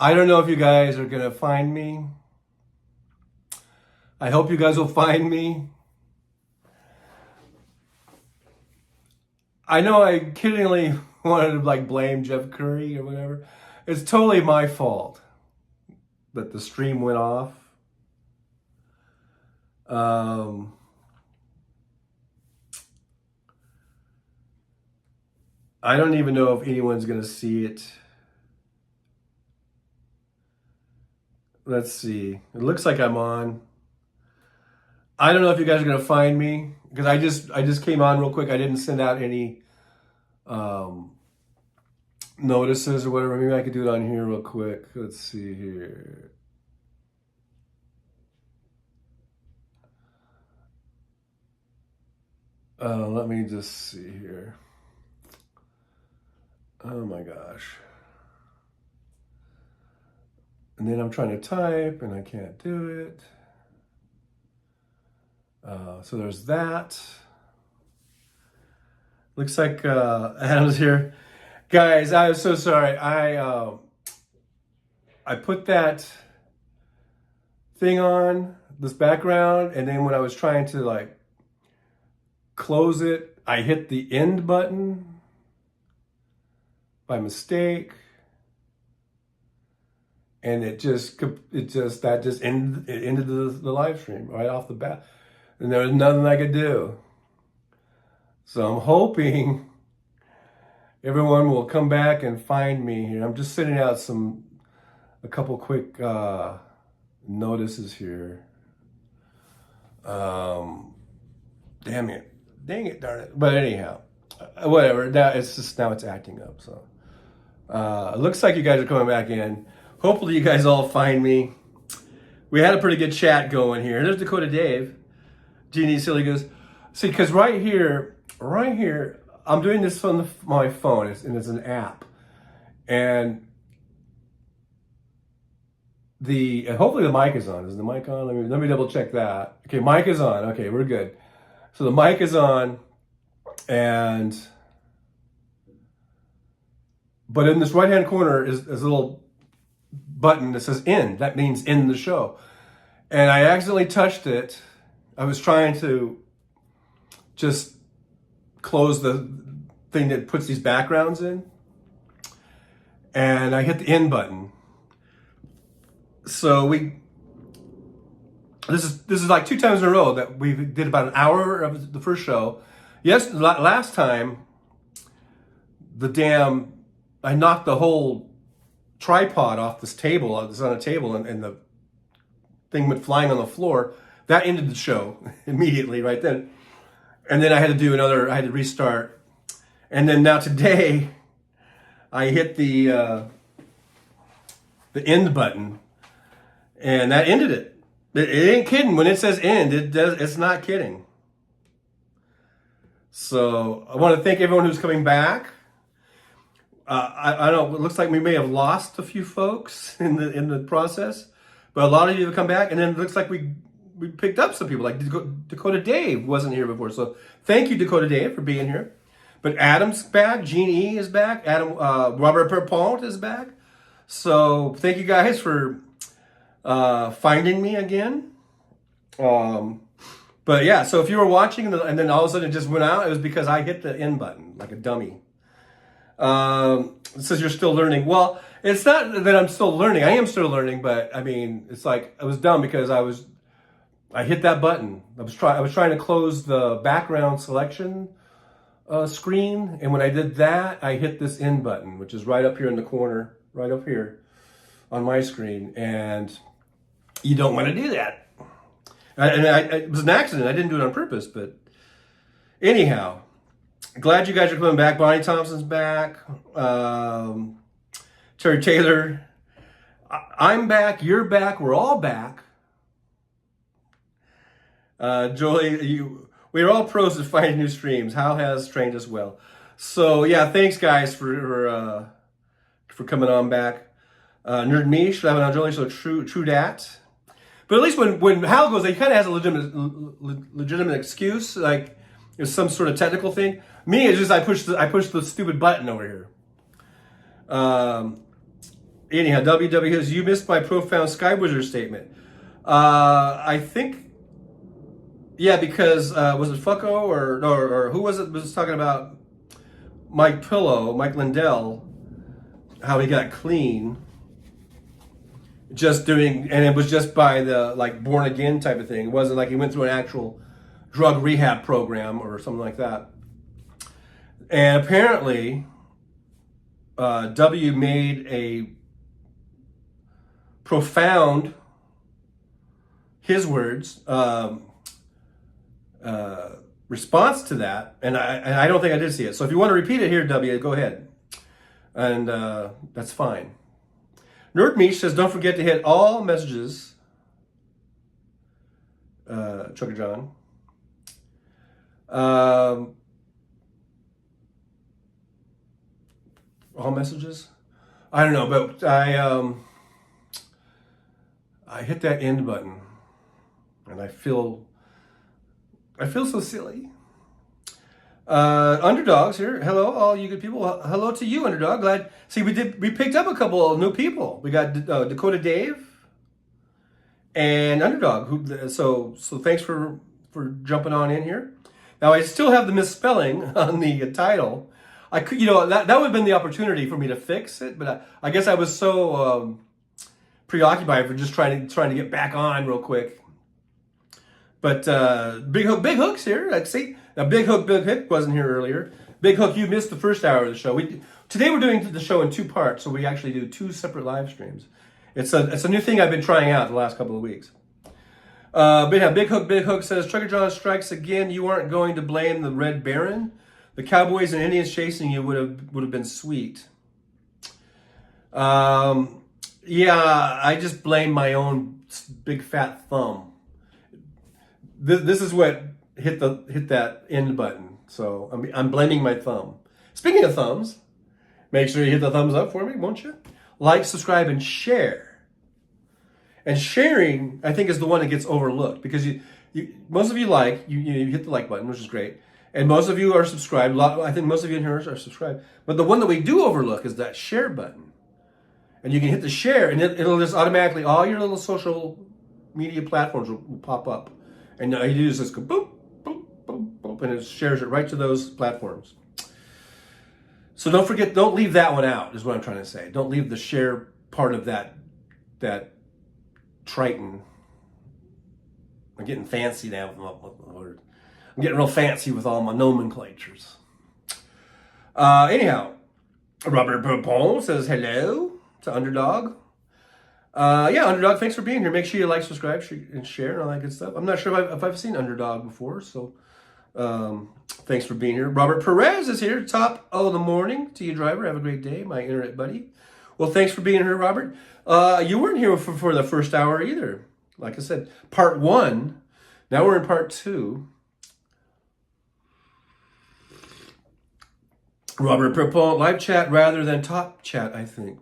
I don't know if you guys are going to find me. I hope you guys will find me. I know I kiddingly wanted to like blame Jeff Curry or whatever. It's totally my fault that the stream went off. I don't even know if anyone's going to see it. Let's see. It looks like I'm on. I don't know if you guys are going to find me because I just came on real quick. I didn't send out any notices or whatever. Maybe I could do it on here real quick. Let's see here. Let me just see here. Oh my gosh. And then I'm trying to type and I can't do it. So there's that. Looks like Adam's here. Guys, I'm so sorry. I put that thing on, this background, and then when I was trying to like close it, I hit the end button by mistake. And it ended the live stream right off the bat. And there was nothing I could do. So I'm hoping everyone will come back and find me here. I'm just sending out a couple quick notices here. Dang it, darn it. But anyhow, whatever. Now it's acting up. So it looks like you guys are coming back in. Hopefully you guys all find me. We had a pretty good chat going here. There's Dakota Dave. Jeannie Silly goes, see, because right here, I'm doing this on my phone, and it's an app. And hopefully the mic is on. Is the mic on? Let me double check that. Okay, mic is on. Okay, we're good. So the mic is on, but in this right-hand corner is a little button that says end. That means end the show. And I accidentally touched it. I was trying to just close the thing that puts these backgrounds in. And I hit the end button. So this is like 2 times in a row that we did about an hour of the first show. Yes, last time I knocked the whole tripod off this table. It was on a table and the thing went flying on the floor. That ended the show immediately right then. And then I had to restart. And then now today, I hit the end button and that ended it. It ain't kidding. When it says end, it's not kidding. So I want to thank everyone who's coming back. I don't know, it looks like we may have lost a few folks in the process, but a lot of you have come back, and then it looks like we picked up some people, like Dakota Dave wasn't here before. So thank you, Dakota Dave, for being here. But Adam's back, Gene E is back, Robert Perpont is back. So thank you guys for finding me again. But yeah, so if you were watching and then all of a sudden it just went out, it was because I hit the end button like a dummy. It says you're still learning. Well, it's not that I'm still learning. I am still learning, but I mean, it's like I was dumb because I hit that button. I was trying to close the background selection screen, and when I did that, I hit this end button, which is right up here in the corner, right up here on my screen, and you don't want to do that. It was an accident. I didn't do it on purpose, but anyhow. Glad you guys are coming back. Bonnie Thompson's back. Terry Taylor. I'm back. You're back. We're all back. Jolie, we're all pros at finding new streams. Hal has trained us well. So yeah, thanks guys for coming on back. Nerd Mish, Jolie, so true dat. But at least when Hal goes, he kind of has a legitimate excuse, like there's some sort of technical thing. Me, it's just I pushed the stupid button over here. anyhow, WW says, you missed my profound Sky Wizard statement. I think, yeah, because was it Fucko or who was it was talking about Mike Lindell, how he got clean, just doing, and it was just by the like born again type of thing. It wasn't like he went through an actual drug rehab program or something like that. And apparently, W made a profound, his words, response to that, and I don't think I did see it. So if you want to repeat it here, W, go ahead, and that's fine. Nerd Meat says, don't forget to hit all messages, Chucker John. All messages? I don't know, but I hit that end button, and I feel so silly. Underdogs here. Hello, all you good people. Hello to you, Underdog. Glad. See, we picked up a couple of new people. We got Dakota Dave and Underdog. So thanks for jumping on in here. Now I still have the misspelling on the title. I could, that would have been the opportunity for me to fix it, but I guess I was so preoccupied for just trying to get back on real quick. But Big Hook's here. Let's see. Now Big Hook wasn't here earlier. Big Hook, you missed the first hour of the show. Today we're doing the show in two parts, so we actually do two separate live streams. It's a new thing I've been trying out the last couple of weeks. But yeah, Big Hook says, Trucker John strikes again. You aren't going to blame the Red Baron. The Cowboys and Indians chasing you would have been sweet. Yeah, I just blame my own big fat thumb. This is what hit that end button. So I'm blaming my thumb. Speaking of thumbs, make sure you hit the thumbs up for me, won't you? Like, subscribe, and share. And sharing, I think, is the one that gets overlooked because most of you you hit the like button, which is great. And most of you are subscribed. I think most of you in here are subscribed. But the one that we do overlook is that share button. And you can hit the share, and it'll just automatically, all your little social media platforms will pop up. And all you do is just go boop, boop, boop, boop, and it shares it right to those platforms. So don't leave that one out, is what I'm trying to say. Don't leave the share part of that Triton. I'm getting fancy now with my word. I'm getting real fancy with all my nomenclatures. Anyhow, Robert Pupon says hello to Underdog. Yeah, Underdog, thanks for being here. Make sure you like, subscribe, and share, and all that good stuff. I'm not sure if I've seen Underdog before, so thanks for being here. Robert Perez is here. Top of the morning to you, driver. Have a great day, my internet buddy. Well, thanks for being here, Robert. You weren't here for the first hour either. Like I said, part 1. Now we're in part 2. Robert Perpont, live chat rather than top chat, I think.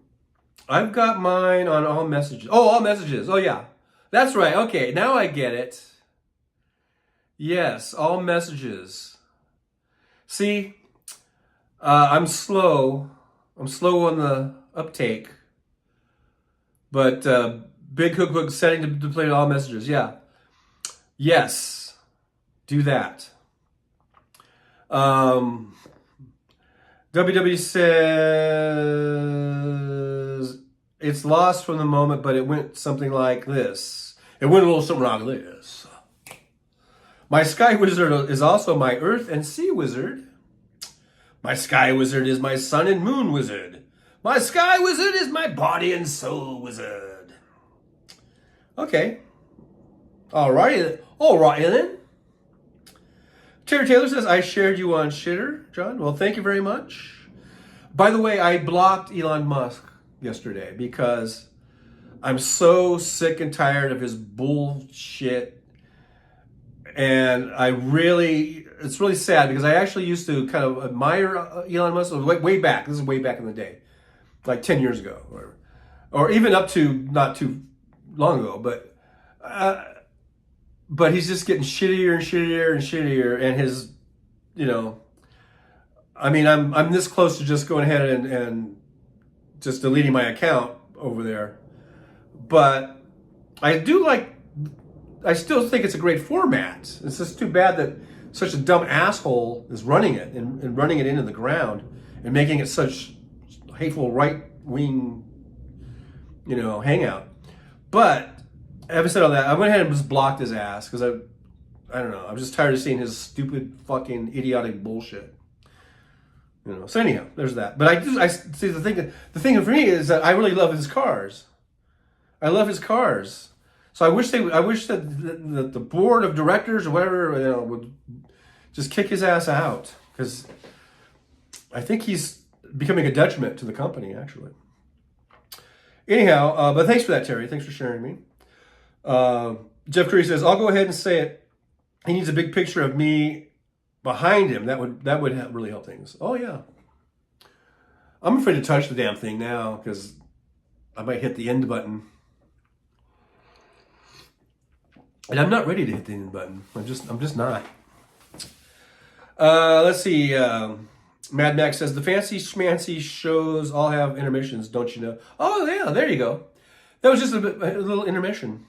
I've got mine on all messages. Oh, all messages. Oh, yeah. That's right. Okay, now I get it. Yes, all messages. See, I'm slow. I'm slow on the uptake. But Big Hook setting to display all messages. Yeah. Yes. Do that. WW says it's lost from the moment, but it went something like this. It went a little something like this. My Sky Wizard is also my Earth and Sea Wizard. My Sky Wizard is my Sun and Moon Wizard. My Sky Wizard is my Body and Soul Wizard. Okay. Alrighty then. Terry Taylor says, I shared you on Shitter, John. Well, thank you very much. By the way, I blocked Elon Musk yesterday because I'm so sick and tired of his bullshit. And it's really sad because I actually used to kind of admire Elon Musk way back. This is way back in the day, like 10 years ago, or even up to not too long ago. But he's just getting shittier and shittier and shittier, and his, I mean, I'm this close to just going ahead and just deleting my account over there. But I still think it's a great format. It's just too bad that such a dumb asshole is running it and running it into the ground and making it such hateful right-wing, hangout. But having said all that, I went ahead and just blocked his ass because I don't know. I'm just tired of seeing his stupid, fucking, idiotic bullshit. So anyhow, there's that. But I see the thing for me is that I really love his cars. I love his cars. So I wish that the board of directors or whatever would just kick his ass out, because I think he's becoming a detriment to the company, actually. Anyhow, but thanks for that, Terry. Thanks for sharing me. Jeff Curry says, I'll go ahead and say it. He needs a big picture of me behind him. That would really help things. Oh, yeah. I'm afraid to touch the damn thing now because I might hit the end button. And I'm not ready to hit the end button. I'm just not. Let's see. Mad Max says, the fancy schmancy shows all have intermissions, don't you know? Oh, yeah, there you go. That was just a little intermission.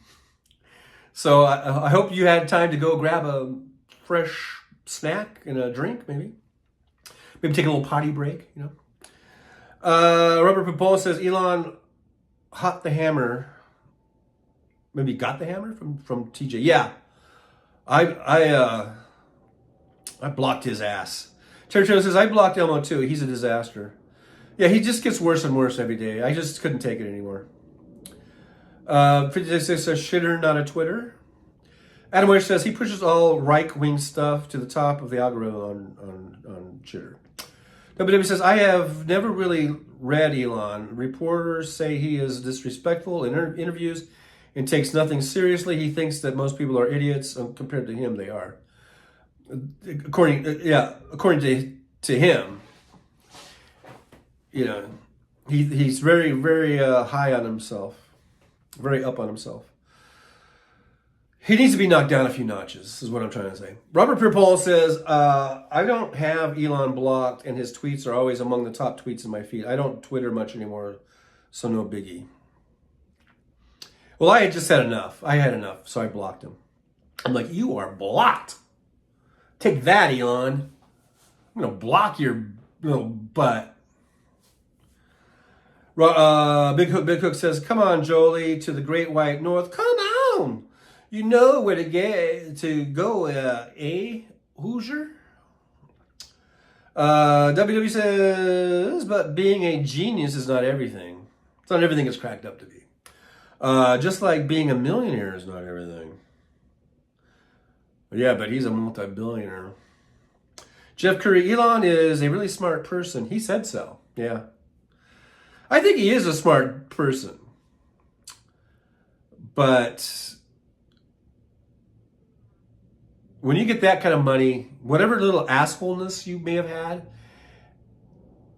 So I hope you had time to go grab a fresh snack and a drink, maybe. Maybe take a little potty break, Robert Papola says, Elon hot the hammer. Maybe got the hammer from TJ. Yeah. I blocked his ass. Terry Cho says, I blocked Elmo too. He's a disaster. Yeah, he just gets worse and worse every day. I just couldn't take it anymore. 56 says, shitter, not a Twitter. Adam Ware says, he pushes all right-wing stuff to the top of the algorithm on Shitter. WW says, I have never really read Elon. Reporters say he is disrespectful in interviews and takes nothing seriously. He thinks that most people are idiots, and compared to him, they are. According to him, he's very, very high on himself. Very up on himself. He needs to be knocked down a few notches, is what I'm trying to say. Robert Pierre-Paul says, I don't have Elon blocked, and his tweets are always among the top tweets in my feed. I don't Twitter much anymore, so no biggie. Well, I had just had enough. I had enough, so I blocked him. I'm like, you are blocked. Take that, Elon. I'm going to block your little butt. Big Hook says, come on, Jolie, to the Great White North. Come on. You know where to go, Hoosier? WW says, but being a genius is not everything. It's not everything it's cracked up to be. Just like being a millionaire is not everything. Yeah, but he's a multi-billionaire. Jeff Curry, Elon is a really smart person. He said so. Yeah. I think he is a smart person. But when you get that kind of money, whatever little assholeness you may have had,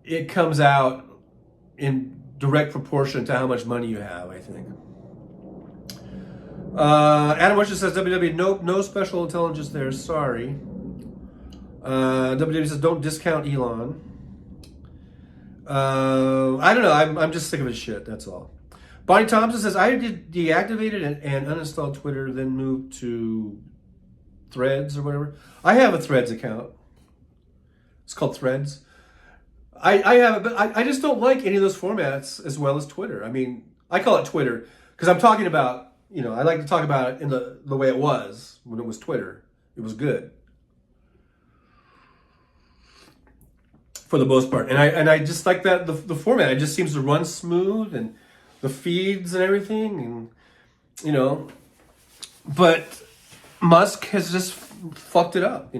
it comes out in direct proportion to how much money you have, I think. Adam Wishart says, WW, nope, no special intelligence there, sorry. WW says, don't discount Elon. I don't know, I'm just sick of his shit, that's all. Bonnie Thompson says, I deactivated and uninstalled Twitter, then moved to Threads or whatever. I have a Threads account. It's called Threads. I have it, but I just don't like any of those formats as well as Twitter. I mean, I call it Twitter because I'm talking about, I like to talk about it in the way it was when it was Twitter. It was good. For the most part. And I just like that, the format. It just seems to run smooth and the feeds and everything. And, but Musk has just fucked it up,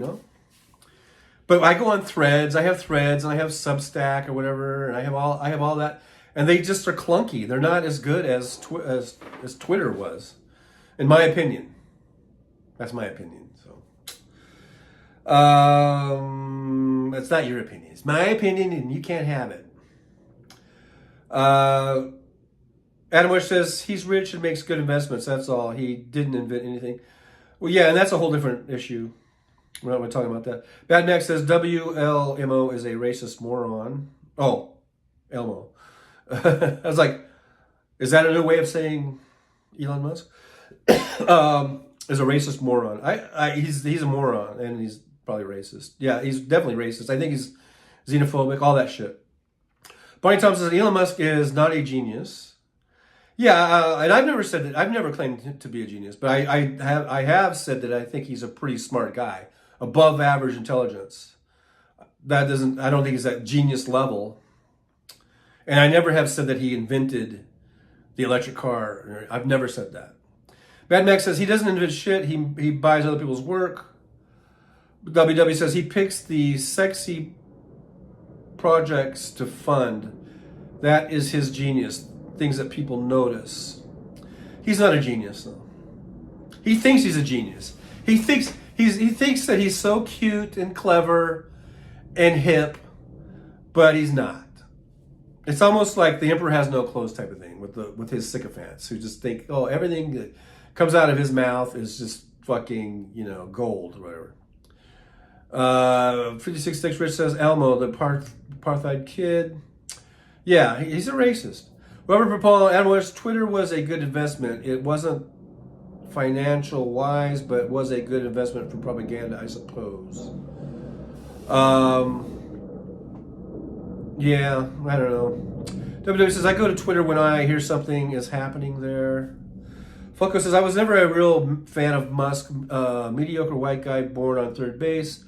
But I go on Threads. I have Threads and I have Substack or whatever, and I have all that, and they just are clunky. They're not as good as Twitter was, in my opinion. That's my opinion. So, it's not your opinion. It's my opinion, and you can't have it. Adam Wish says he's rich and makes good investments. That's all. He didn't invent anything. Well, yeah, and that's a whole different issue. We're not going to talk about that. Bad Max says WLMO is a racist moron. Oh, Elmo. I was like, Is that a new way of saying Elon Musk? Is a racist moron. He's a moron, and he's probably racist. Yeah, he's definitely racist. I think he's xenophobic, all that shit. Barney Thompson says Elon Musk is not a genius. Yeah, and I've never said that. I've never claimed to be a genius, but I have said that I think he's a pretty smart guy, above average intelligence. That doesn't. I don't think he's at genius level. And I never have said that he invented the electric car. I've never said that. Bad Max says he doesn't invent shit. He buys other people's work. WW says he picks the sexy projects to fund. That is his genius. Things that people notice. He's not a genius though. He thinks he's a genius. He thinks that he's so cute and clever and hip, but he's not. It's almost like the emperor has no clothes type of thing with his sycophants who just think, oh, everything that comes out of his mouth is just fucking, gold or whatever. 56 Sticks Rich says Elmo, the apartheid kid. Yeah, he's a racist. Robert Papal, analyst, Twitter was a good investment. It wasn't financial wise, but was a good investment for propaganda, I suppose. Yeah, I don't know. WW says, I go to Twitter when I hear something is happening there. Fulco says, I was never a real fan of Musk. Mediocre white guy born on third base.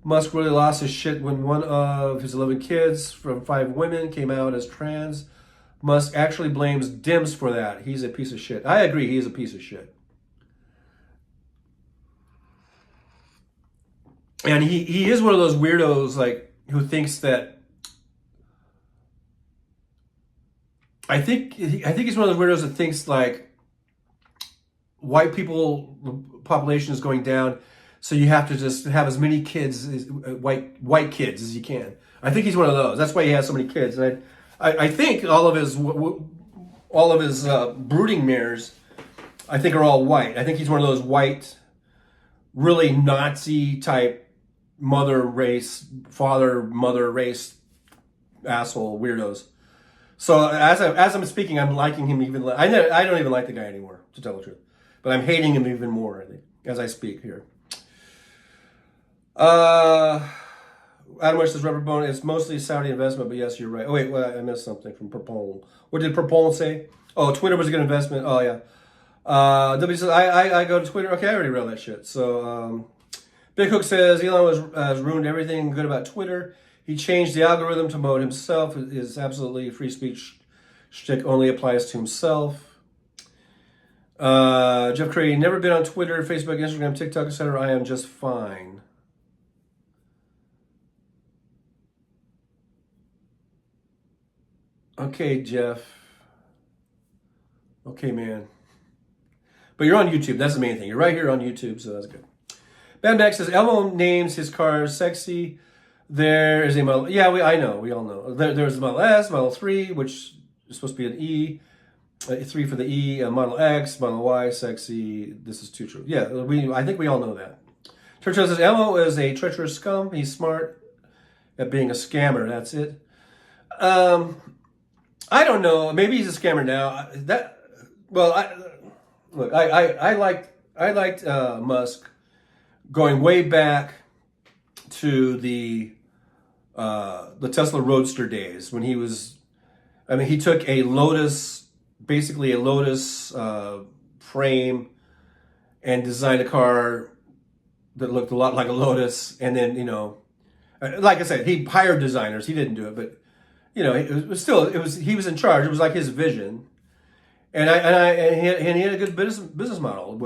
Musk really lost his shit when one of his 11 kids from 5 women came out as trans. Musk actually blames Dims for that. He's a piece of shit. I agree, he is a piece of shit. And he is one of those weirdos, like, who thinks that I think he's one of those weirdos that thinks like white people population is going down, so you have to just have as many kids, white kids, as you can. I think he's one of those. That's why he has so many kids. And I think all of his brooding mares, I think, are all white. I think he's one of those white, really Nazi type mother race, father mother race asshole weirdos. So as I'm speaking, I'm liking him even. I don't even like the guy anymore, to tell the truth. But I'm hating him even more, I think, as I speak here. Adam West says rubber bone. It's mostly Saudi investment, but yes, you're right. Oh wait, I missed something from Perpon. What did Perpon say? Oh, Twitter was a good investment. Oh yeah. W says I go to Twitter. Okay, I already read that shit. So Big Hook says Elon has ruined everything good about Twitter. He changed the algorithm to promote himself. His absolutely free speech shtick only applies to himself. Jeff Crady, never been on Twitter, Facebook, Instagram, TikTok, etc. I am just fine. Okay, Jeff. Okay, man. But you're on YouTube. That's the main thing. You're right here on YouTube, so that's good. Bad Max says Elmo names his cars sexy. There is a Model... Yeah, I know. We all know. There's a Model S, Model 3, which is supposed to be an E. 3 for the E. Model X, Model Y, sexy. This is too true. Yeah, I think we all know that. Churchill says, Elmo is a treacherous scum. He's smart at being a scammer. That's it. I don't know. Maybe he's a scammer now. I liked Musk going way back to the Tesla Roadster days when he was, he took a Lotus, basically a Lotus frame and designed a car that looked a lot like a Lotus. And then, like I said, he hired designers. He didn't do it, but he was in charge. It was like his vision. And he had a good business model.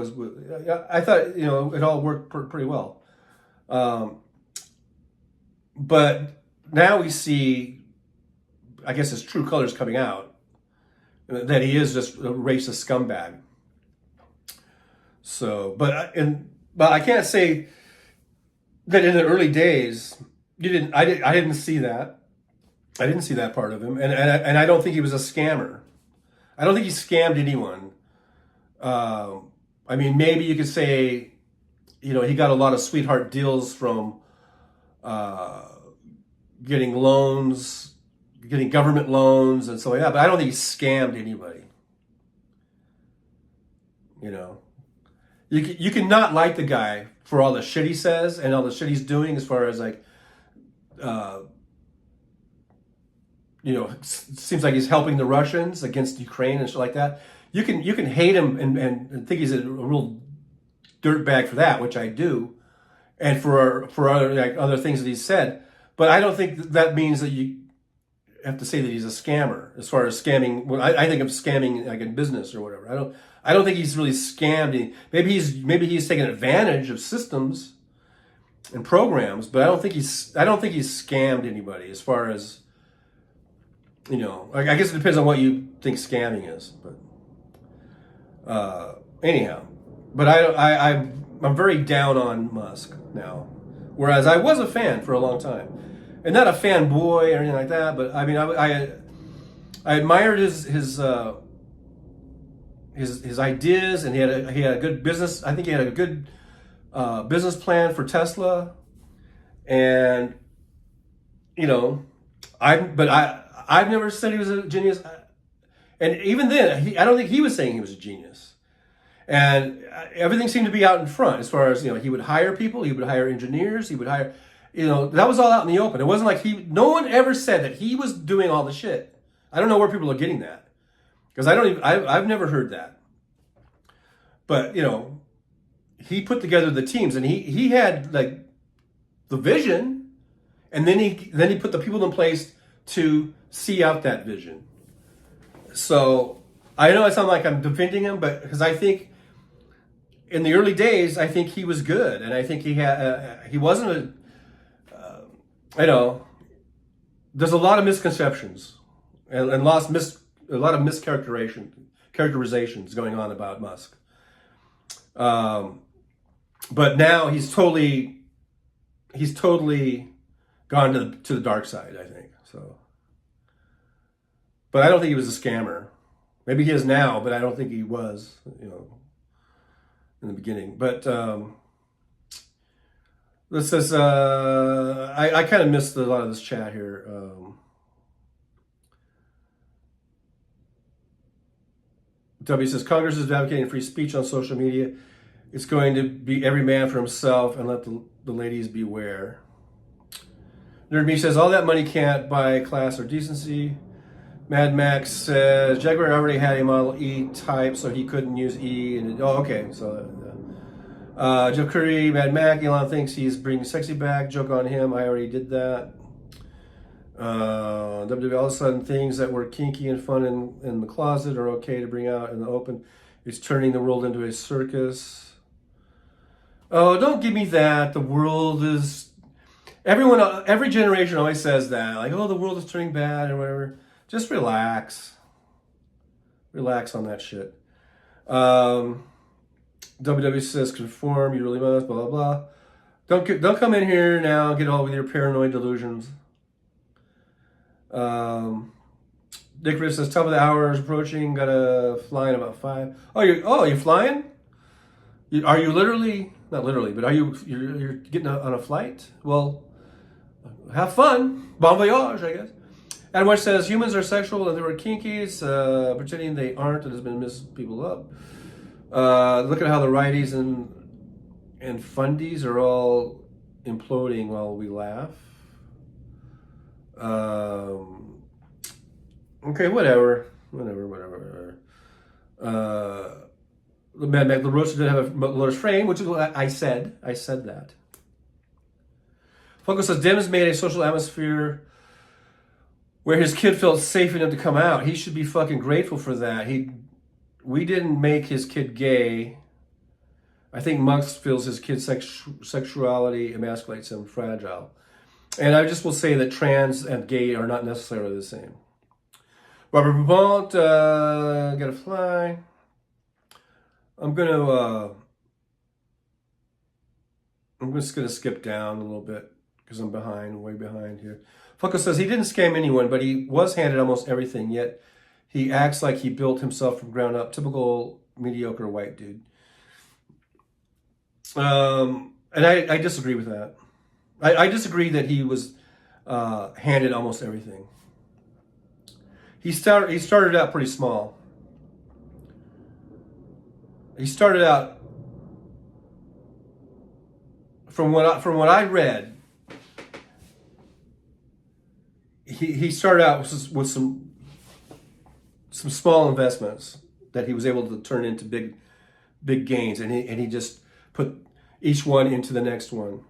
I thought, it all worked pretty well. But now we see, I guess, his true colors coming out, that he is just a racist scumbag. So, but I can't say that in the early days I didn't see that. I didn't see that part of him, and I don't think he was a scammer. I don't think he scammed anyone. Maybe you could say, he got a lot of sweetheart deals from getting loans, getting government loans, and so yeah. But I don't think he scammed anybody. You know, you can not like the guy for all the shit he says and all the shit he's doing as far as like, seems like he's helping the Russians against Ukraine and shit like that. You can hate him and think he's a real dirtbag for that, which I do, and for other things that he's said. But I don't think that means that you have to say that he's a scammer as far as scamming. Well, I think of scamming like in business or whatever. I don't think he's really scammed. Maybe he's taken advantage of systems and programs, but I don't think he's scammed anybody as far as, I guess it depends on what you think scamming is, but anyhow. But I'm very down on Musk now, whereas I was a fan for a long time, and not a fanboy or anything like that. But I mean, I admired his ideas, and he had a good business. I think he had a good business plan for Tesla, and I've never said he was a genius, and even then, I don't think he was saying he was a genius. And everything seemed to be out in front as far as, he would hire people, he would hire engineers, he would hire, that was all out in the open. It wasn't like no one ever said that he was doing all the shit. I don't know where people are getting that, because I've never heard that. But, he put together the teams, and he had like the vision, and then he put the people in place to see out that vision. So I know I sound like I'm defending him, but because I think in the early days, I think he was good, and I think he wasn't there's a lot of misconceptions and a lot of mischaracterizations going on about Musk. But now he's totally gone to the dark side, I think. So, but I don't think he was a scammer. Maybe he is now, but I don't think he was, in the beginning. But this is, I kind of missed a lot of this chat here. W says, Congress is advocating free speech on social media. It's going to be every man for himself, and let the ladies beware. Nerd Me says, all that money can't buy class or decency. Mad Max says, Jaguar already had a Model E type, so he couldn't use E. Okay. So, Joe Curry, Mad Mac, Elon thinks he's bringing sexy back. Joke on him. I already did that. WWE, all of a sudden, things that were kinky and fun in the closet are okay to bring out in the open. It's turning the world into a circus. Oh, don't give me that. The world is... Every generation always says that. Like, oh, the world is turning bad or whatever. Just relax. Relax on that shit. WW says, conform, you really must, blah, blah, blah. Don't come in here now and get all with your paranoid delusions. Dick Rich says, top of the hour is approaching, gotta fly in about 5. You're flying? Are you literally, not literally, but you're getting on a flight? Well, have fun. Bon voyage, I guess. Adam West says, humans are sexual and they were kinkies, pretending they aren't, and has been messing people up. Look at how the righties and fundies are all imploding while we laugh. Okay, whatever. The Mad Max, the roaster did have a motor's frame, which is what I said. I said that. Funko says, Dems made a social atmosphere where his kid felt safe enough to come out. He should be fucking grateful for that. We didn't make his kid gay. I think Musk feels his kid's sexuality emasculates him, fragile. And I just will say that trans and gay are not necessarily the same. Robert Bourbon, gotta fly. I'm just gonna skip down a little bit because I'm way behind here. Funko says he didn't scam anyone, but he was handed almost everything, yet he acts like he built himself from ground up. Typical mediocre white dude. And I disagree with that. I disagree that he was handed almost everything. He started out pretty small. he started out, from what I read, he started out with some small investments that he was able to turn into big gains, and he just put each one into the next one.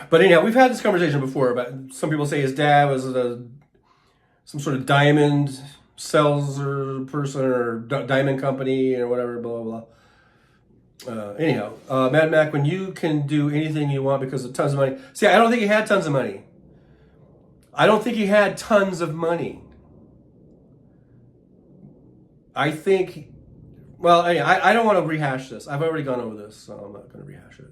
But anyhow, we've had this conversation before about, some people say his dad was some sort of diamond sales or person or diamond company or whatever, blah, blah, blah. Anyhow, Mad Mac, when you can do anything you want because of tons of money. See, I don't think he had tons of money. I don't think he had tons of money. I think, well, anyway, I don't want to rehash this. I've already gone over this, so I'm not going to rehash it.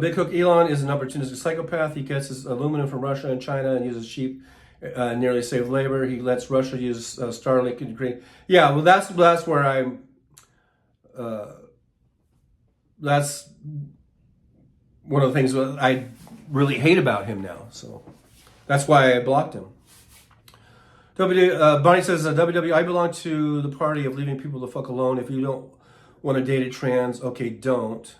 Big Hook Elon is an opportunistic psychopath. He gets his aluminum from Russia and China and uses cheap, nearly save labor. He lets Russia use Starlink in Ukraine. Yeah, well, that's where I'm. That's one of the things that I really hate about him now. So that's why I blocked him. Bonnie says, WW, I belong to the party of leaving people the fuck alone. If you don't want to date a trans, okay, don't.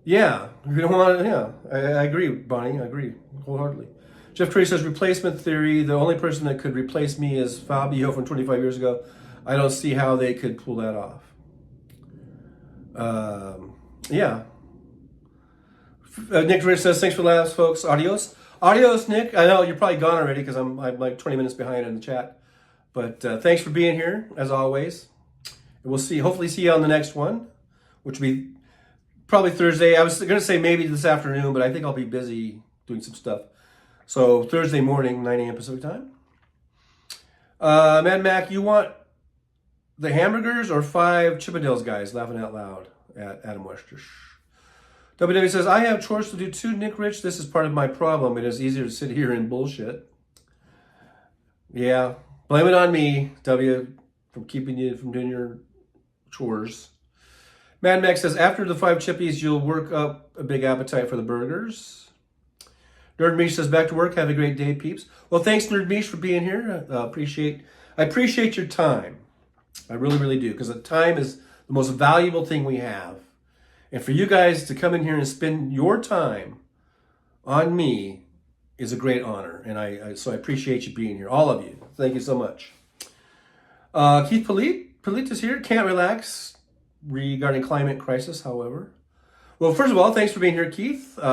Yeah, if you don't want to, yeah, I agree, Bonnie, I agree wholeheartedly. Jeff Curry says, replacement theory, the only person that could replace me is Fabio from 25 years ago. I don't see how they could pull that off. Yeah. Nick Rich says, thanks for the laughs, folks. Adios. Adios, Nick. I know you're probably gone already because I'm like 20 minutes behind in the chat. But thanks for being here, as always. And we'll hopefully see you on the next one, which will be probably Thursday. I was going to say maybe this afternoon, but I think I'll be busy doing some stuff. So Thursday morning, 9 a.m. Pacific time. Mad Mac, you want the hamburgers or 5 Chippendales guys? Laughing out loud at Adam Wester. WW says, I have chores to do too, Nick Rich. This is part of my problem. It is easier to sit here and bullshit. Yeah, blame it on me, W, from keeping you from doing your chores. Mad Max says, after the 5 chippies, you'll work up a big appetite for the burgers. Nerd Mish says, back to work. Have a great day, peeps. Well, thanks, Nerd Mish, for being here. I appreciate your time. I really, really do, because the time is the most valuable thing we have. And for you guys to come in here and spend your time on me is a great honor. And so I appreciate you being here, all of you. Thank you so much. Keith Palit is here. Can't relax regarding climate crisis, however. Well, first of all, thanks for being here, Keith. Just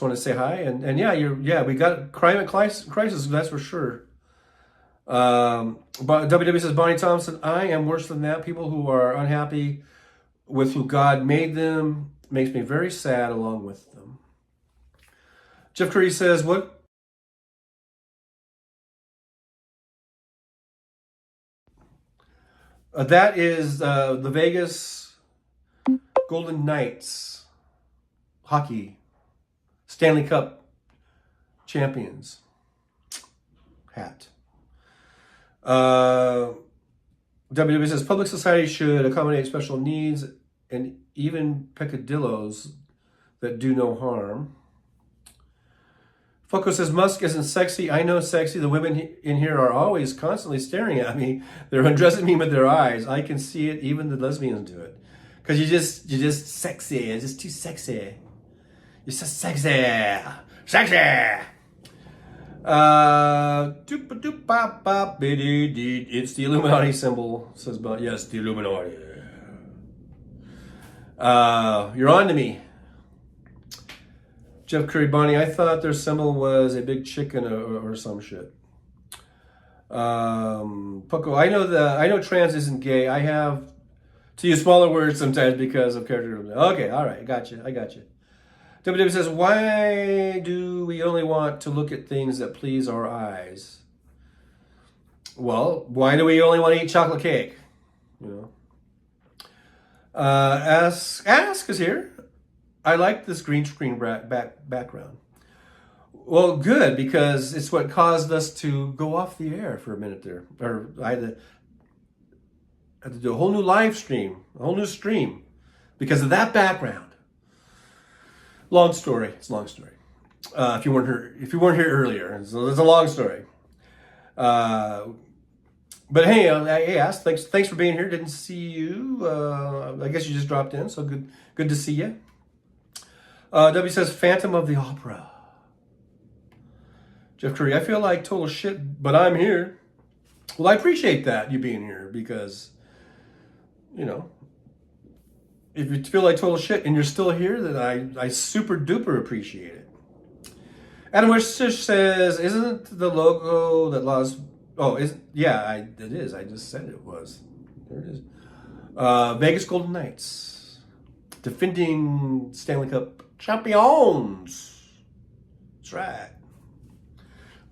want to say hi. And yeah, we got climate crisis, that's for sure. But WW says, Bonnie Thompson, I am worse than that. People who are unhappy with who God made them makes me very sad along with them. Jeff Curry says, what? That is the Vegas Golden Knights hockey Stanley Cup champions hat. WW says, public society should accommodate special needs and even peccadillos that do no harm. Foco says, Musk isn't sexy. I know sexy. The women in here are always constantly staring at me. They're undressing me with their eyes. I can see it. Even the lesbians do it. Because you're just sexy. You're just too sexy. You're so sexy. Sexy. It's the Illuminati symbol, says, but yes, the Illuminati. You're on to me. Jeff Curry, Bonnie, I thought their symbol was a big chicken or some shit. Pucko, I know trans isn't gay. I have to use smaller words sometimes because of character. Okay, all right, I got you. WW says, why do we only want to look at things that please our eyes? Well, why do we only want to eat chocolate cake? You know. Ask is here. I like this green screen background. Well, good, because it's what caused us to go off the air for a minute there. Or I had to do a whole new live stream, a whole new stream, because of that background. Long story. It's a long story. If you weren't here earlier, so it's a long story. But hey, hey, Ask, thanks for being here. Didn't see you. I guess you just dropped in, so good to see you. W says Phantom of the Opera. Jeff Curry, I feel like total shit, but I'm here. Well, I appreciate that, you being here, because, you know, if you feel like total shit and you're still here, then I super duper appreciate it. Adam Wishish says, isn't the logo that Las... Oh, it is. I just said it was. There it is. Vegas Golden Knights. Defending Stanley Cup champions. That's right.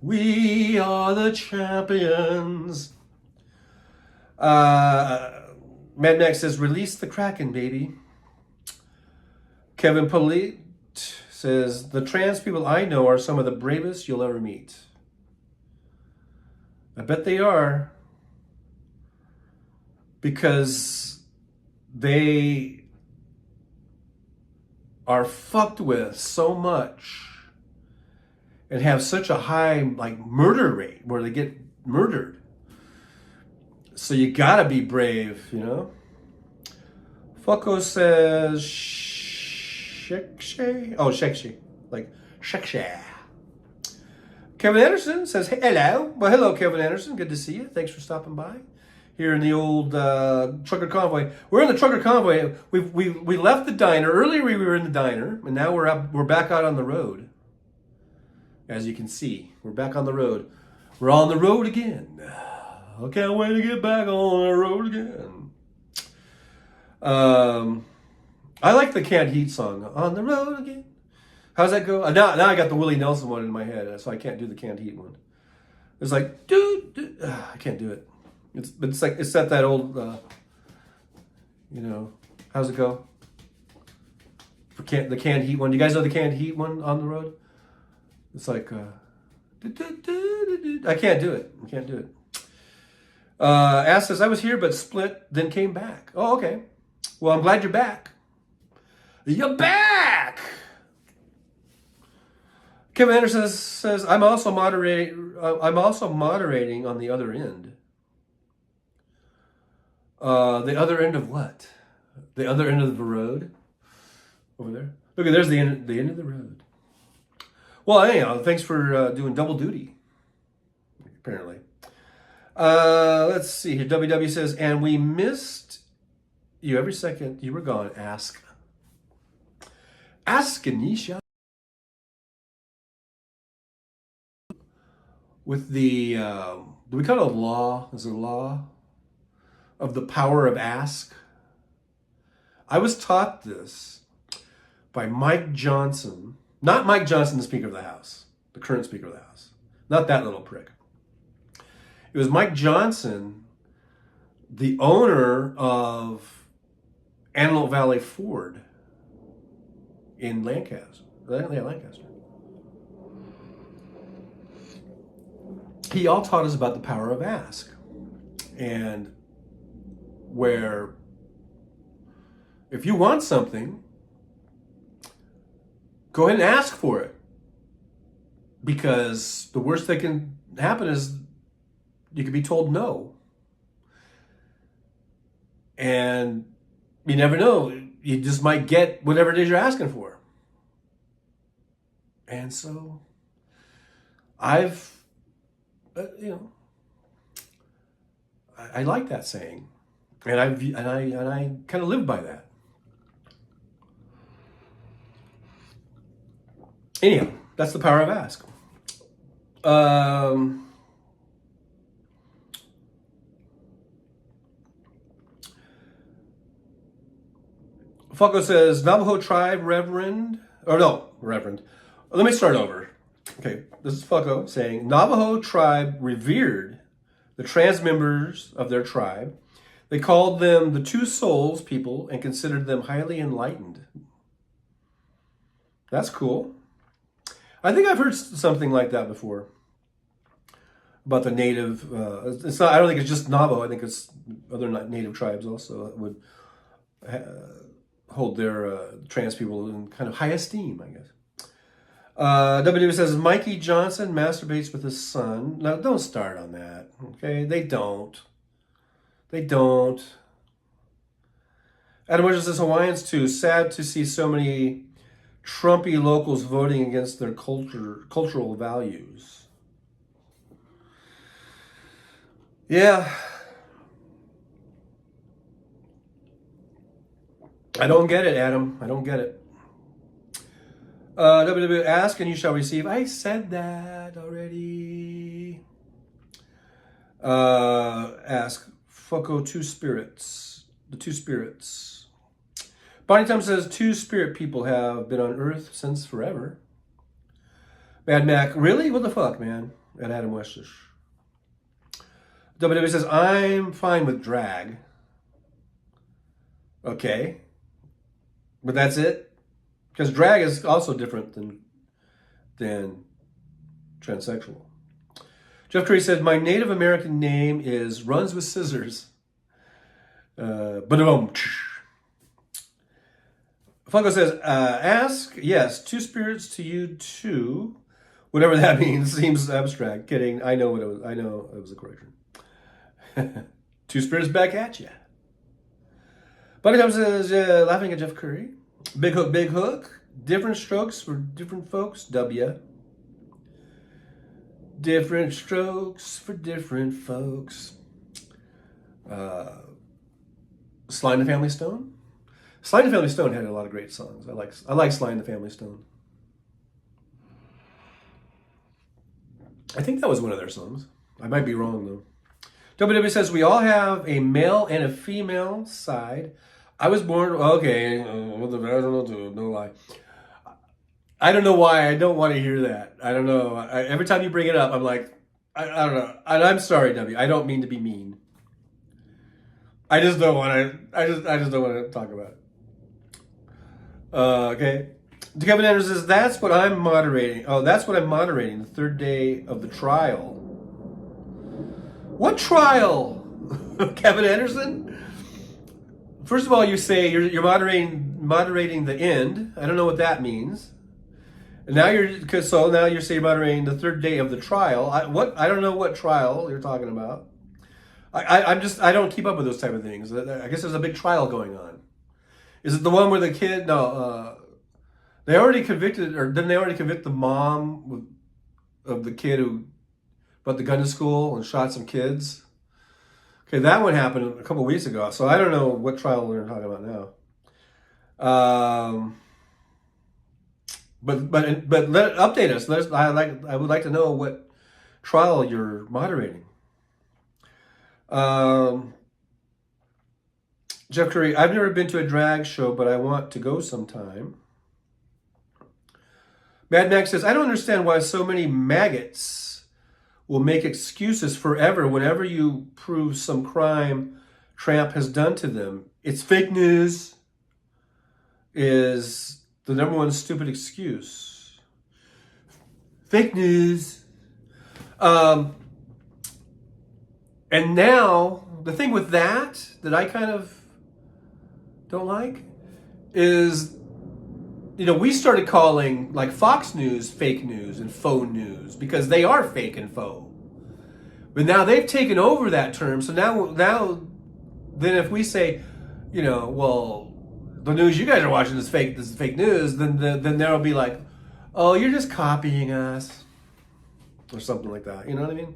We are the champions. Mad Max says, release the Kraken, baby. Kevin Polite says, the trans people I know are some of the bravest you'll ever meet. I bet they are. Because they are fucked with so much and have such a high murder rate where they get murdered. So you gotta be brave, you know? Fucko says Shekshay? Oh, Shekshay. Like Shekshay. Kevin Anderson says, hey, hello. Well, hello, Kevin Anderson. Good to see you. Thanks for stopping by here in the old Trucker Convoy. We're in the Trucker Convoy. We left the diner. Earlier we were in the diner, and now we're back out on the road. As you can see, we're back on the road. We're on the road again. I can't wait to get back on the road again. I like the Canned Heat song, On the Road Again. How's that go? Now I got the Willie Nelson one in my head, so I can't do the Canned Heat one. It's like, dude, I can't do it. It's at that old, how's it go? The Canned Heat one. You guys know the Canned Heat one on the road? It's like, I can't do it. I can't do it. Ass says, I was here but split, then came back. Oh, okay. Well, I'm glad you're back. You're back! Kevin Anderson says, I'm also moderating on the other end. The other end of what? The other end of the road? Over there? Look, there's the end of the road. Well, anyhow, thanks for doing double duty, apparently. Let's see here. WW says, and we missed you every second you were gone. Ask Anisha. With the, do we call it a law? Is it a law of the power of ask? I was taught this by Mike Johnson. Not Mike Johnson, the Speaker of the House, the current Speaker of the House. Not that little prick. It was Mike Johnson, the owner of Antelope Valley Ford in Lancaster. Lancaster. He all taught us about the power of ask. And where if you want something, go ahead and ask for it. Because the worst that can happen is you could be told no. And you never know. You just might get whatever it is you're asking for. And so I've, I like that saying. And I kind of live by that. Anyhow, that's the power of ask. Fucko says, Navajo tribe reverend. Let me start over. Okay, this is Fucko saying, Navajo tribe revered the trans members of their tribe. They called them the two souls people and considered them highly enlightened. That's cool. I think I've heard something like that before about the native. It's not. I don't think it's just Navajo. I think it's other native tribes also that would hold their trans people in kind of high esteem, I guess. WWE says Mikey Johnson masturbates with his son. No, don't start on that. Okay, they don't. They don't. Adam Wilson says Hawaiians too. Sad to see so many Trumpy locals voting against their cultural values. Yeah. I don't get it, Adam. I don't get it. WW, ask and you shall receive. I said that already. Ask. Fucko, two spirits. The two spirits. Bonnie Tom says, two spirit people have been on Earth since forever. Mad Mac, really? What the fuck, man? At Adam Westish. WW says, I'm fine with drag. Okay. But that's it? Because drag is also different than transsexual. Jeff Curry said, my Native American name is Runs with Scissors. Ba-dum. Funko says, ask, yes, two spirits to you too. Whatever that means seems abstract. Kidding. I know what it was. I know it was a correction. Two spirits back at you. Bunny Tom says, laughing at Jeff Curry. Big hook, big hook. Different strokes for different folks. W. Different strokes for different folks. Sly and the Family Stone. Sly and the Family Stone had a lot of great songs. I like Sly and the Family Stone. I think that was one of their songs. I might be wrong though. WW says we all have a male and a female side. I was born okay. I don't know. No lie. I don't know why. I don't want to hear that. I don't know. Every time you bring it up, I'm like, I don't know. And I'm sorry, W. I don't mean to be mean. I just don't want to. I just don't want to talk about it. Okay. Kevin Andrews says that's what I'm moderating. Oh, that's what I'm moderating. The third day of the trial. What trial, Kevin Anderson? First of all, you say you're moderating the end. I don't know what that means. And now you're saying you're moderating the third day of the trial. I don't know what trial you're talking about. I don't keep up with those type of things. I guess there's a big trial going on. Is it the one where the kid? No, they already convicted, or didn't they already convict the mom of the kid who brought the gun to school and shot some kids? Okay, that one happened a couple weeks ago, so I don't know what trial we're talking about now. But update us. I would like to know what trial you're moderating. Jeff Curry, I've never been to a drag show, but I want to go sometime. Mad Max says, I don't understand why so many maggots will make excuses forever whenever you prove some crime Trump has done to them. It's fake news is the number one stupid excuse. Fake news. And now, the thing with that I kind of don't like is, we started calling like Fox News fake news and faux news because they are fake and faux. But now they've taken over that term. So now then if we say, well, the news you guys are watching is fake, this is fake news, then there'll be like, oh, you're just copying us. Or something like that. You know what I mean?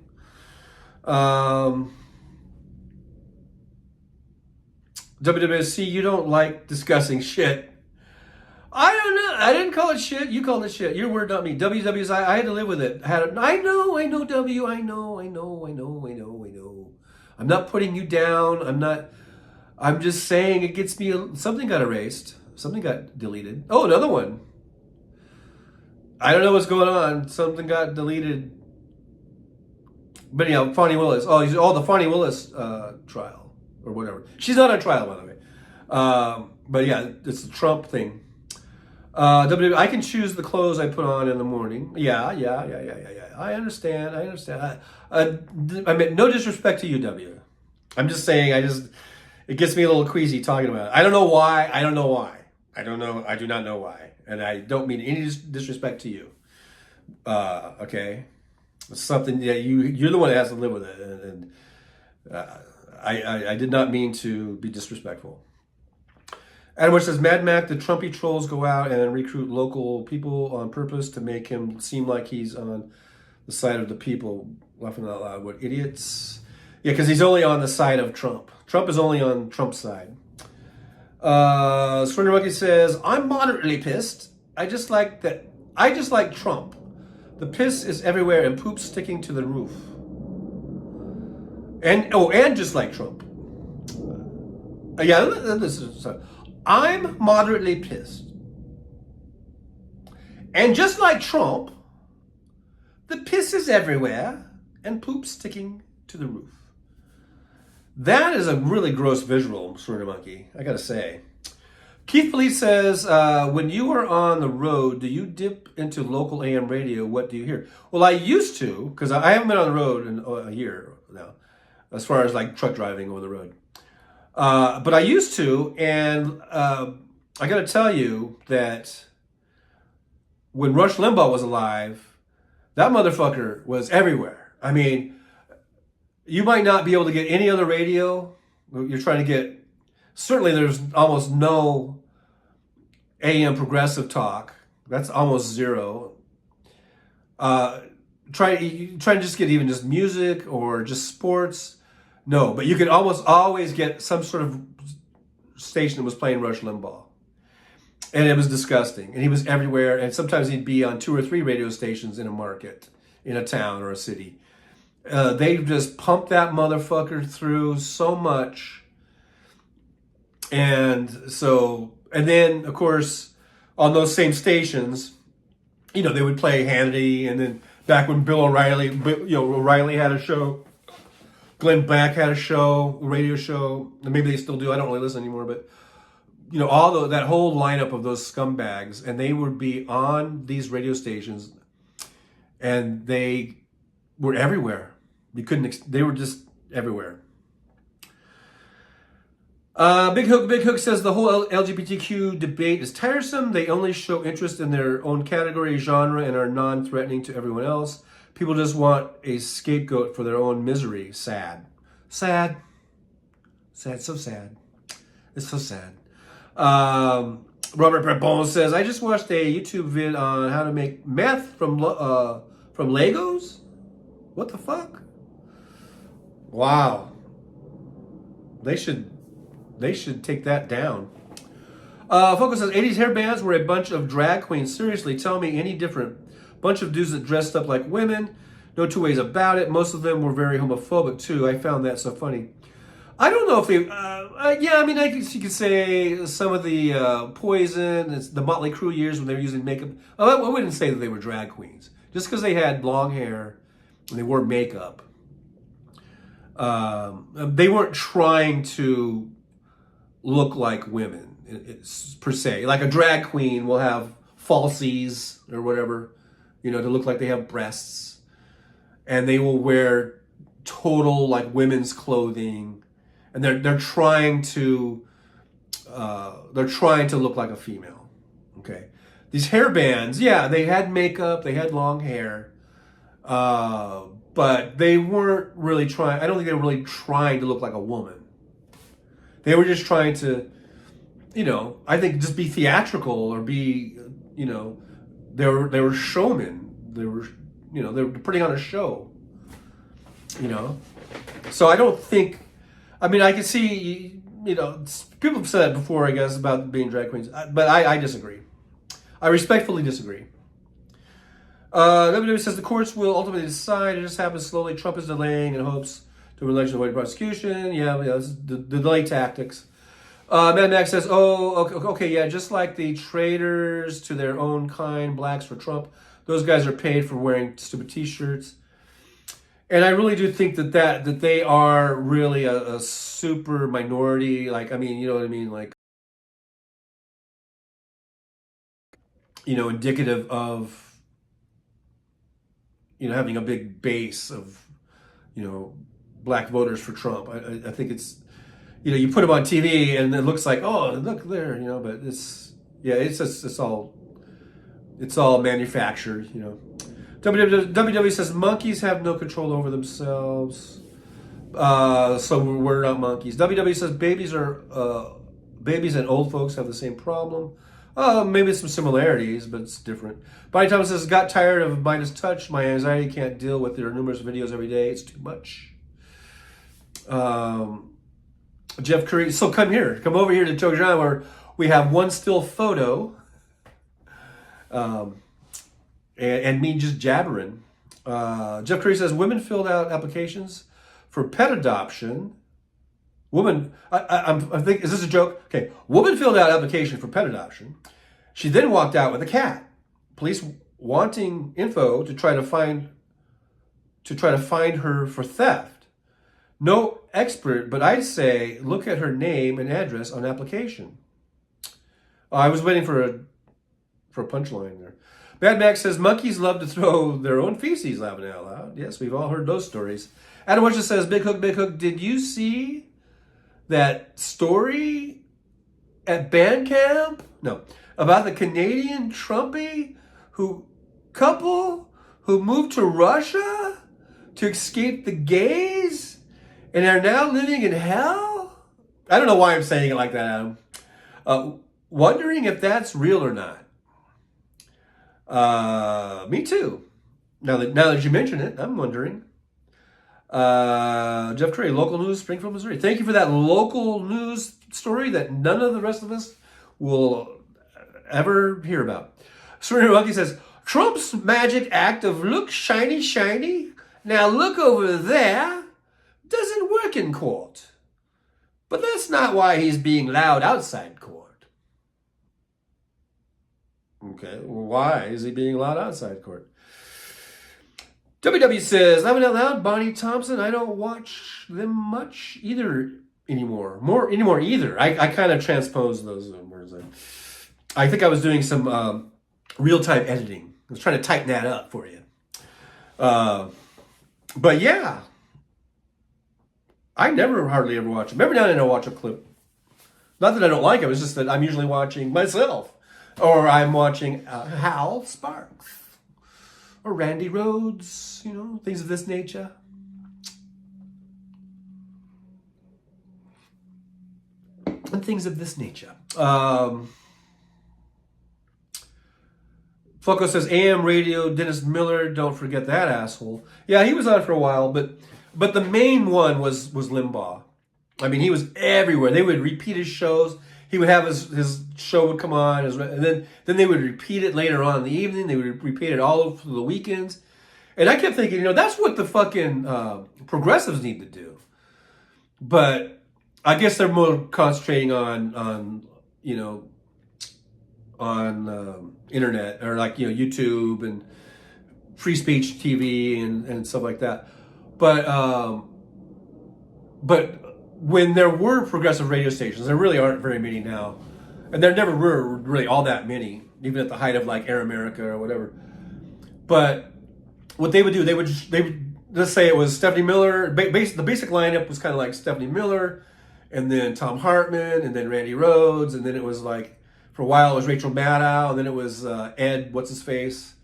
WWSC, you don't like discussing shit. I don't know. I didn't call it shit. You called it shit. Your word, not me. WWS, I had to live with it. I know, W. I know. I'm not putting you down. I'm just saying it gets me, something got erased. Something got deleted. Oh, another one. I don't know what's going on. Something got deleted. But Fonnie Willis. Oh, the Fonnie Willis trial or whatever. She's not on trial, by the way. But yeah, it's the Trump thing. I can choose the clothes I put on in the morning. Yeah. I understand. I mean, no disrespect to you, W. I'm just saying, it gets me a little queasy talking about it. I don't know why. I do not know why. And I don't mean any disrespect to you. Okay, it's something that you're the one that has to live with it, and I did not mean to be disrespectful. Edward says, Mad Mac, the Trumpy trolls go out and recruit local people on purpose to make him seem like he's on the side of the people. Laughing out loud. What idiots? Yeah, because he's only on the side of Trump. Trump is only on Trump's side. Swinner Monkey says, I'm moderately pissed. I just like Trump. The piss is everywhere and poop sticking to the roof. And just like Trump. I'm moderately pissed. And just like Trump, the piss is everywhere and poop sticking to the roof. That is a really gross visual, Sort of Monkey, I gotta say. Keith Police says, when you are on the road, do you dip into local AM radio? What do you hear? Well, I used to, because I haven't been on the road in a year now, as far as like truck driving over the road. But I used to, and I gotta tell you that when Rush Limbaugh was alive, that motherfucker was everywhere. I mean, you might not be able to get any other radio. You're trying to get, certainly there's almost no AM progressive talk. That's almost zero. Try to just get even just music or just sports. No, but you could almost always get some sort of station that was playing Rush Limbaugh. And it was disgusting. And he was everywhere. And sometimes he'd be on 2 or 3 radio stations in a market, in a town or a city. They just pumped that motherfucker through so much. And then, of course, on those same stations, they would play Hannity. And then back when Bill O'Reilly, O'Reilly had a show, Glenn Beck had a show, a radio show. And maybe they still do. I don't really listen anymore. But, that whole lineup of those scumbags. And they would be on these radio stations. And they were everywhere. They were just everywhere. Big Hook says the whole LGBTQ debate is tiresome. They only show interest in their own category, genre, and are non-threatening to everyone else. People just want a scapegoat for their own misery. Sad. So sad. It's so sad. Robert Prepon says, I just watched a YouTube vid on how to make meth from Legos. What the fuck? Wow. They should take that down. Focus says 80s hair bands were a bunch of drag queens. Seriously, tell me any different. Bunch of dudes that dressed up like women. No two ways about it. Most of them were very homophobic too. I found that so funny. I don't know if they. I guess you could say some of the Poison, it's the Motley Crue years when they were using makeup. I wouldn't say that they were drag queens just because they had long hair and they wore makeup. They weren't trying to look like women per se. Like a drag queen will have falsies or whatever, to look like they have breasts, and they will wear total like women's clothing, and they're trying to look like a female. Okay, these hair bands, yeah, they had makeup, they had long hair, but they weren't really trying. I don't think they were really trying to look like a woman. They were just trying to, I think just be theatrical or be, they were showmen. They were putting on a show, So I don't think, I can see, people have said that before, I guess, about being drag queens, but I disagree. I respectfully disagree. WWE says the courts will ultimately decide. It just happens slowly. Trump is delaying in hopes to election avoid prosecution. Yeah, this is the delay tactics. Mad Max says, okay, yeah, just like the traitors to their own kind, blacks for Trump, those guys are paid for wearing stupid T-shirts. And I really do think that they are really a super minority. Like, you know what I mean? Like, indicative of, having a big base of, black voters for Trump. I think it's, you put them on TV and it looks like, oh, look there, but it's all manufactured, WW says monkeys have no control over themselves. So we're not monkeys. WW says babies and old folks have the same problem. Maybe some similarities, but it's different. Bonnie Thomas says, got tired of Midas Touch. My anxiety can't deal with their numerous videos every day. It's too much. Jeff Curry, so come over here to Chogojan where we have one still photo and me just jabbering. Jeff Curry says, women filled out applications for pet adoption. I think, is this a joke? Okay, woman filled out application for pet adoption. She then walked out with a cat. Police wanting info to try to find her for theft. No expert, but I'd say look at her name and address on application. I was waiting for a punchline there. Bad Max says monkeys love to throw their own feces, laughing out loud. Yes, we've all heard those stories. Adam Witcher says, Big Hook, did you see that story at band camp? No. About the Canadian Trumpy couple who moved to Russia to escape the gays and are now living in hell? I don't know why I'm saying it like that, Adam. Wondering if that's real or not. Me too. Now that you mention it, I'm wondering. Jeff Trey, local news, Springfield, Missouri. Thank you for that local news story that none of the rest of us will ever hear about. Serena Monkey says, Trump's magic act of look shiny, shiny, now look over there, doesn't work in court. But that's not why he's being loud outside court. Okay, well, why is he being loud outside court? WW says, laughing out loud, Bonnie Thompson, I don't watch them much anymore. I kind of transposed those words. I think I was doing some real-time editing. I was trying to tighten that up for you. But yeah, I never hardly ever watch them. Every now and then I'll watch a clip. Not that I don't like it, it's just that I'm usually watching myself. Or I'm watching Hal Sparks. Or Randy Rhoads, things of this nature. And things of this nature. Flocko says, AM radio, Dennis Miller, don't forget that asshole. Yeah, he was on for a while, but the main one was Limbaugh. I mean, he was everywhere. They would repeat his shows. He would have his show would come on, and then they would repeat it later on in the evening. They would repeat it all over the weekends. And I kept thinking, that's what the fucking progressives need to do. But I guess they're more concentrating on internet or YouTube and free speech TV and stuff like that. But when there were progressive radio stations, there really aren't very many now. And there never were really all that many, even at the height of Air America or whatever. But what they would do, they would let's say it was Stephanie Miller. The basic lineup was kind of like Stephanie Miller, and then Tom Hartman, and then Randy Rhoads, and then it was for a while it was Rachel Maddow, and then it was Ed, what's his face,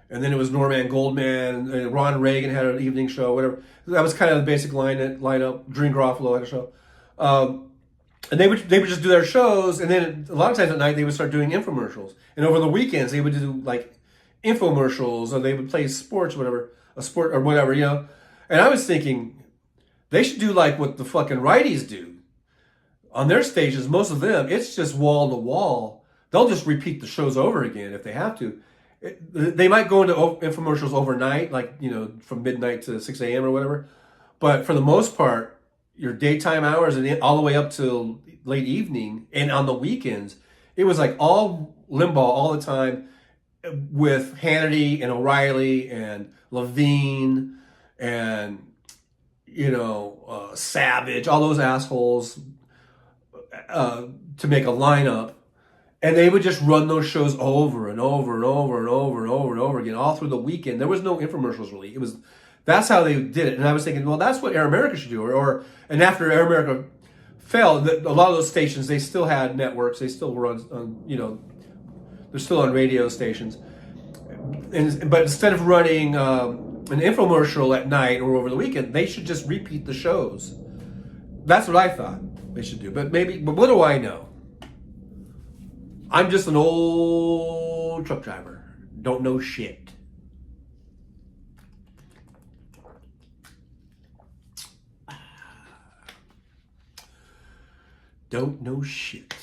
and then it was Norman Goldman, and Ron Reagan had an evening show, whatever. That was kind of the basic lineup. Dream Garofalo had a show. And they would just do their shows, and then a lot of times at night they would start doing infomercials. And over the weekends they would do infomercials, or they would play sports, a sport or whatever, And I was thinking they should do what the fucking righties do on their stations. Most of them, it's just wall to wall. They'll just repeat the shows over again if they have to. They might go into infomercials overnight, from midnight to 6 a.m. or whatever. But for the most part, your daytime hours and all the way up till late evening and on the weekends, it was all Limbaugh all the time with Hannity and O'Reilly and Levine and, Savage, all those assholes to make a lineup. And they would just run those shows over and over and over and over and over and over again all through the weekend. There was no infomercials really. That's how they did it. And I was thinking, well, that's what Air America should do. And after Air America fell, a lot of those stations, they still had networks. They still run on, they're still on radio stations. But instead of running an infomercial at night or over the weekend, they should just repeat the shows. That's what I thought they should do. But what do I know? I'm just an old truck driver. Don't know shit. Don't know shit.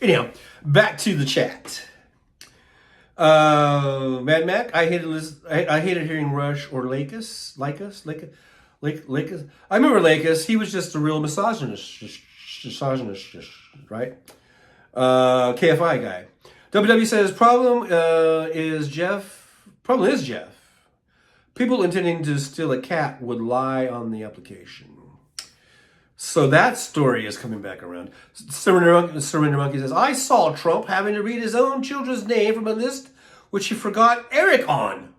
Anyhow, back to the chat. Mad Mac, I hated hearing Rush or Lakis. I remember Lakis. He was just a real misogynist, right? KFI guy. WW says problem is Jeff. People intending to steal a cat would lie on the application. So that story is coming back around. Surrender Monkey says, I saw Trump having to read his own children's name from a list which he forgot Eric on.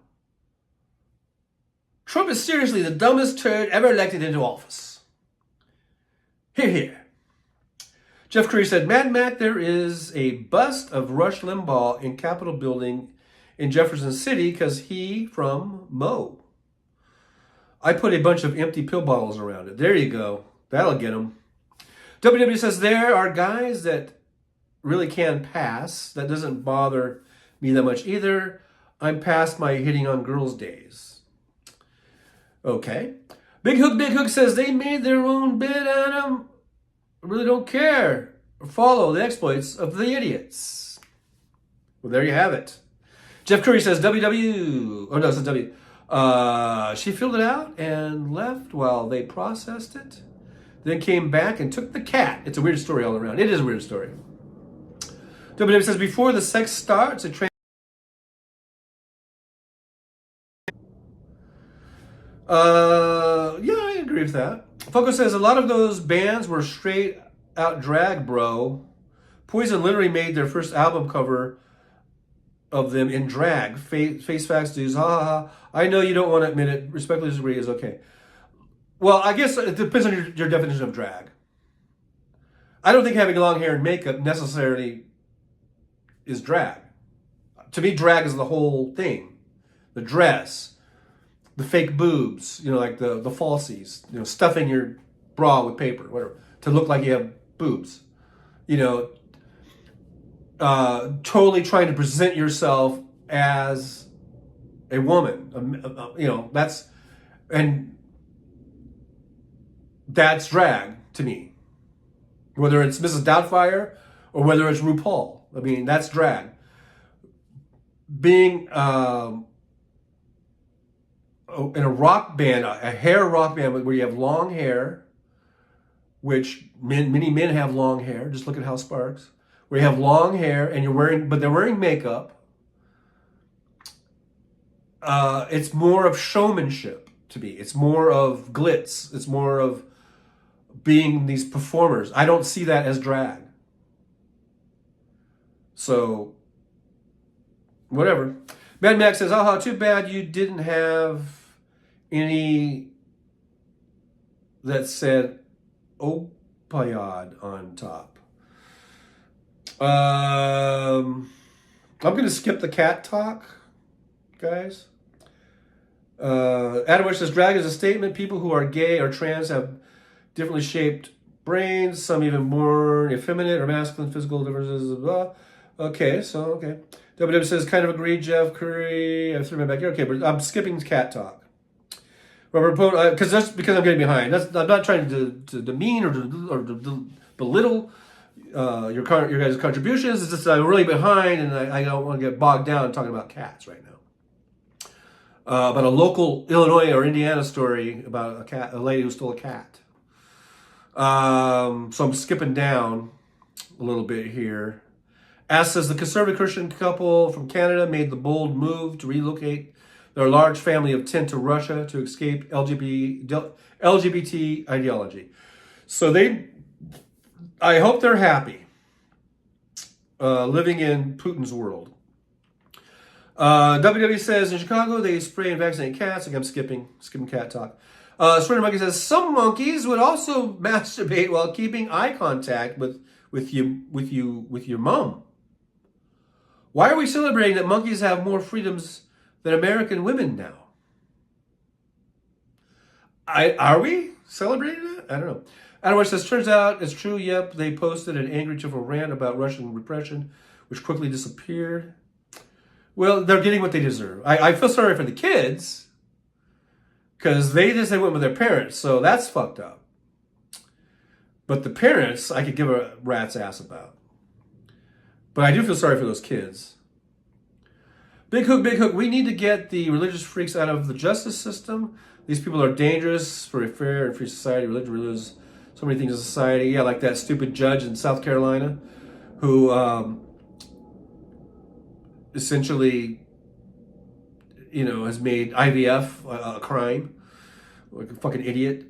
Trump is seriously the dumbest turd ever elected into office. Hear, hear. Jeff Curry said, Mad Mac, there is a bust of Rush Limbaugh in Capitol Building in Jefferson City because he from Mo. I put a bunch of empty pill bottles around it. There you go. That'll get them. WW says, there are guys that really can pass. That doesn't bother me that much either. I'm past my hitting on girls days. Okay. Big Hook says, they made their own bid, Adam. I really don't care or follow the exploits of the idiots. Well, there you have it. Jeff Curry says, WW. Oh, no, it says W. She filled it out and left while they processed it. Then came back and took the cat. It's a weird story all around. It is a weird story. WW says, before the sex starts, a yeah, I agree with that. Foco says, a lot of those bands were straight out drag, bro. Poison literally made their first album cover of them in drag. Face facts dudes, ha ha ha. I know you don't want to admit it. Respectfully disagree is okay. Well, I guess it depends on your definition of drag. I don't think having long hair and makeup necessarily is drag. To me, drag is the whole thing. The dress, the fake boobs, like the falsies, stuffing your bra with paper, whatever, to look like you have boobs. Totally trying to present yourself as a woman. That's drag to me. Whether it's Mrs. Doubtfire or whether it's RuPaul. I mean, that's drag. Being in a rock band, a hair rock band where you have long hair, which many men have long hair. Just look at House Sparks. Where you have long hair and they're wearing makeup. It's more of showmanship to me. It's more of glitz. It's more of being these performers. I don't see that as drag. So, whatever. Mad Max says, aha, too bad you didn't have any that said opioid on top. I'm going to skip the cat talk, guys. Adam Wish says, drag is a statement. People who are gay or trans have differently shaped brains, some even more effeminate or masculine physical differences, blah. Okay. WW says, kind of agree, Jeff Curry. I threw my back here. Okay, but I'm skipping cat talk. Robert Poe, because I'm getting behind. I'm not trying to demean or to belittle your guys' contributions. It's just I'm really behind, and I don't want to get bogged down talking about cats right now. About a local Illinois or Indiana story about a lady who stole a cat. So I'm skipping down a little bit here. As says, the conservative Christian couple from Canada made the bold move to relocate their large family of 10 to Russia to escape LGBT ideology. So I hope they're happy living in Putin's world. WW says, in Chicago, they spray and vaccinate cats. I'm skipping cat talk. Surrender Monkey says, some monkeys would also masturbate while keeping eye contact with with your mom. Why are we celebrating that monkeys have more freedoms than American women now? Are we celebrating that? I don't know. Anyway, says, turns out it's true. Yep, they posted an angry, tearful rant about Russian repression, which quickly disappeared. Well, they're getting what they deserve. I feel sorry for the kids because they went with their parents, so that's fucked up. But the parents, I could give a rat's ass about. But I do feel sorry for those kids. Big Hook, we need to get the religious freaks out of the justice system. These people are dangerous for a fair and free society. Religion rules so many things in society. Yeah, like that stupid judge in South Carolina who essentially, has made IVF a crime. Like a fucking idiot.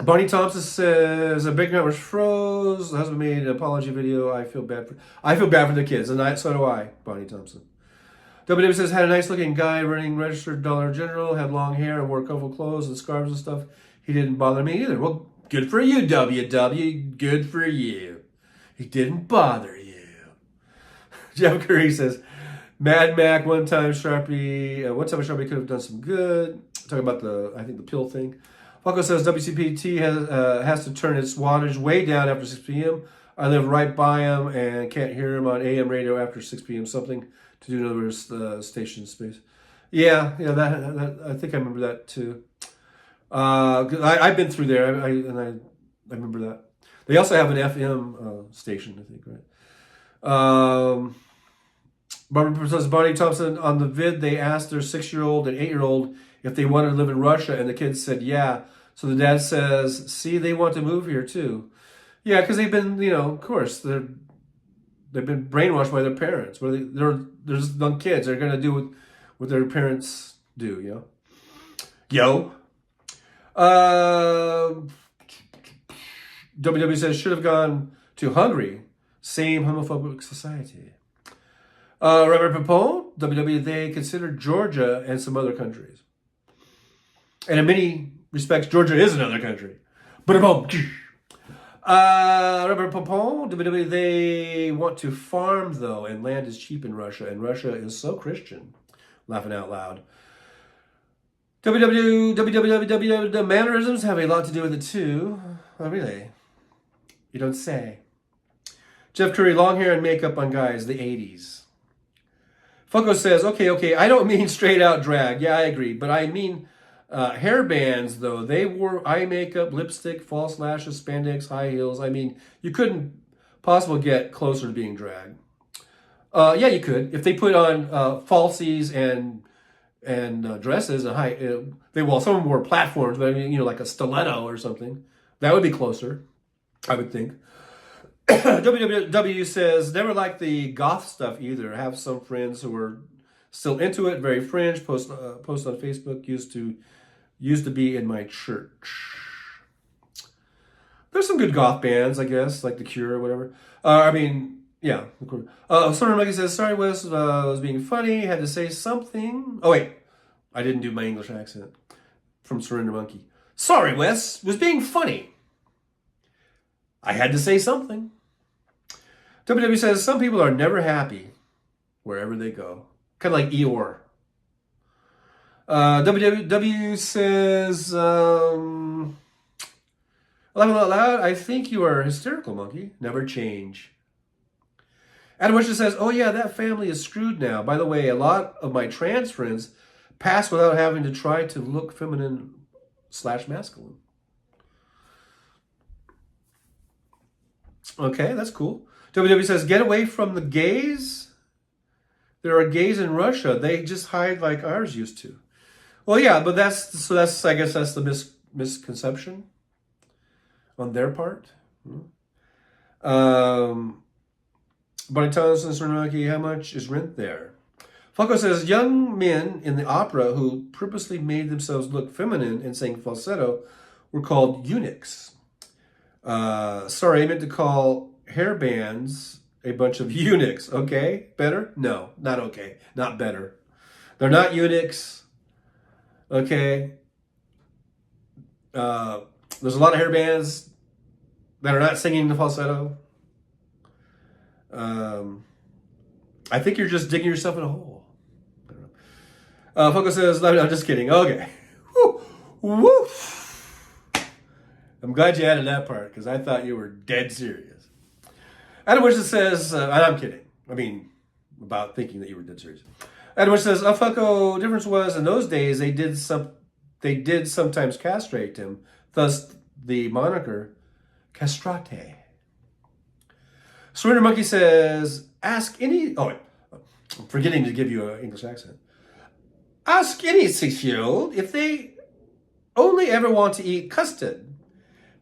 Bonnie Thompson says a big number froze. The husband made an apology video. I feel bad for the kids, and so do I. Bonnie Thompson. WW says had a nice looking guy running registered Dollar General, had long hair and wore colorful clothes and scarves and stuff. He didn't bother me either. Well, good for you, WW. Good for you. He didn't bother you. Jeff Curry says Mad Mac one time a Sharpie could have done some good. Talking about the pill thing. Falco says WCPT has to turn its wattage way down after 6 p.m. I live right by him and can't hear him on AM radio after 6 p.m. Something to do another station space. Yeah, that I think I remember that too. I've been through there, I remember that. They also have an FM station, I think, right? Barbara says Bonnie Thompson on the vid. They asked their 6-year-old and 8-year-old if they wanted to live in Russia, and the kids said yeah. So the dad says, "See, they want to move here too." Yeah, because they've been, of course, they've been brainwashed by their parents. They're just young kids. They're gonna do what their parents do. WW says should have gone to Hungary. Same homophobic society. Robert Papone, WW, they consider Georgia and some other countries. And in many respects, Georgia is another country. Robert Papone, WW, they want to farm, though, and land is cheap in Russia, and Russia is so Christian. Laughing out loud. WWW, the mannerisms have a lot to do with it, too. Oh, really? You don't say. Jeff Curry, long hair and makeup on guys, the 80s. Funko says, okay, I don't mean straight out drag. Yeah, I agree. But I mean hair bands, though. They wore eye makeup, lipstick, false lashes, spandex, high heels. I mean, you couldn't possibly get closer to being drag. Yeah, you could. If they put on falsies and dresses and high... some of them wore platforms, but I mean, like a stiletto or something. That would be closer, I would think. WW says, never liked the goth stuff either. I have some friends who are still into it, very fringe, post on Facebook, used to be in my church. There's some good goth bands, I guess, like The Cure or whatever. Yeah. Sorry, Mikey says, sorry, Wes, was being funny, had to say something. Oh, wait, I didn't do my English accent from Surrender Monkey. Sorry, Wes, was being funny. I had to say something. WW says, some people are never happy wherever they go. Kind of like Eeyore. WW says, laughing out loud, I think you are hysterical, monkey. Never change. Adam Wisher says, oh yeah, that family is screwed now. By the way, a lot of my trans friends pass without having to try to look feminine/masculine. Okay, that's cool. WW says, get away from the gays. There are gays in Russia. They just hide like ours used to. Well, yeah, but that's I guess that's the misconception on their part. Bonnie Thompson, Sernaki, how much is rent there? Falco says, young men in the opera who purposely made themselves look feminine and sang falsetto were called eunuchs. Sorry, I meant to call hair bands a bunch of eunuchs. Okay, better? No, not okay. Not better. They're not eunuchs. Okay. There's a lot of hair bands that are not singing the falsetto. I think you're just digging yourself in a hole. I don't know. Foco says, I'm just kidding. Okay. Woo. Woo. I'm glad you added that part because I thought you were dead serious. Adam Wishes says, I'm kidding. I mean, about thinking that you were dead serious. Adam Wishes says, Foco, difference was in those days they did sometimes castrate him, thus the moniker castrate. Surrender Monkey says, ask any... Oh, wait. I'm forgetting to give you an English accent. Ask any 6-year-old if they only ever want to eat custard.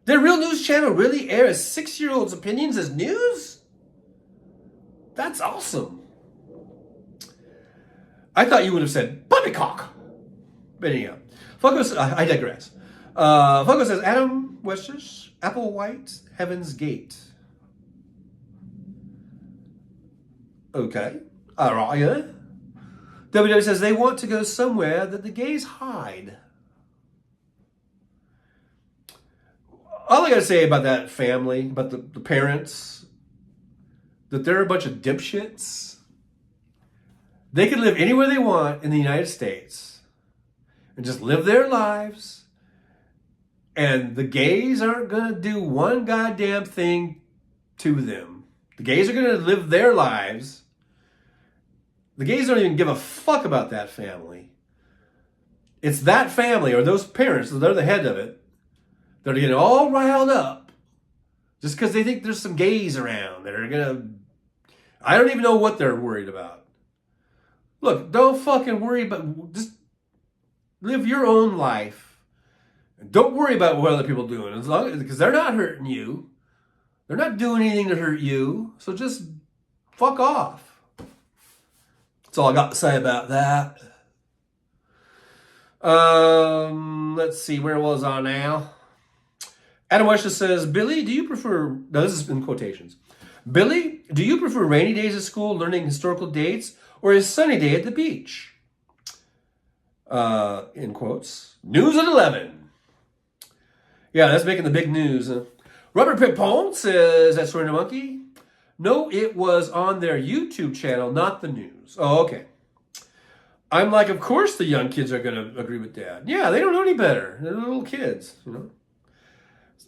Their real news channel really airs 6-year-olds' opinions as news? That's awesome. I thought you would have said poppycock. But anyhow, Foco, I digress. Foco says, Adam Westers, Apple White, Heaven's Gate. Okay. All right, yeah. WW says they want to go somewhere that the gays hide. All I got to say about that family, about the parents, that they're a bunch of dipshits. They can live anywhere they want in the United States and just live their lives. And the gays aren't going to do one goddamn thing to them. The gays are going to live their lives. The gays don't even give a fuck about that family. It's that family or those parents, they're the head of it, that are getting all riled up just because they think there's some gays around that are going to... I don't even know what they're worried about. Look, don't fucking worry about... Just live your own life. And don't worry about what other people are doing. Because they're not hurting you. They're not doing anything to hurt you. So just fuck off. That's all I got to say about that. Let's see. Where was I now? Adam Wesha says, Billy, do you prefer... No, this is in quotations. Billy, do you prefer rainy days at school learning historical dates or a sunny day at the beach? In quotes. News at 11. Yeah, that's making the big news. Robert Pippon says, that's Surrender Monkey. No, it was on their YouTube channel, not the news. Oh, okay. I'm like, of course the young kids are going to agree with Dad. Yeah, they don't know any better. They're little kids, you know.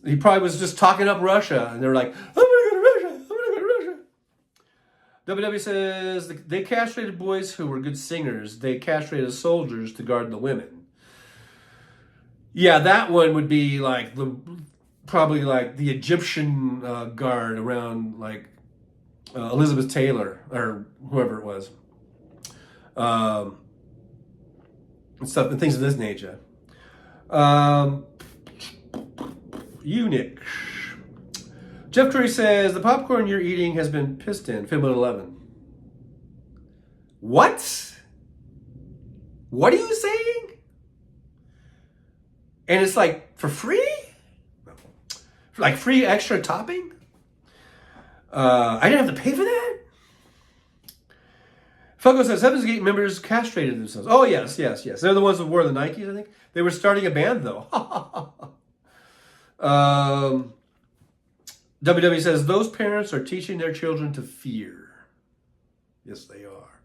He probably was just talking up Russia, and they're like, I'm going to go to Russia. I'm going to go to Russia. WW says, they castrated boys who were good singers. They castrated soldiers to guard the women. Yeah, that one would be like probably like the Egyptian guard around like Elizabeth Taylor or whoever it was. And stuff and things of this nature. Eunuch. Jeff Curry says, the popcorn you're eating has been pissed in. Fiblet 11. What? What are you saying? And it's like for free? Like free extra topping? I didn't have to pay for that? Foco says, Heaven's Gate members castrated themselves. Oh, yes. They're the ones who wore the Nikes, I think. They were starting a band, though. WW says, those parents are teaching their children to fear. Yes, they are.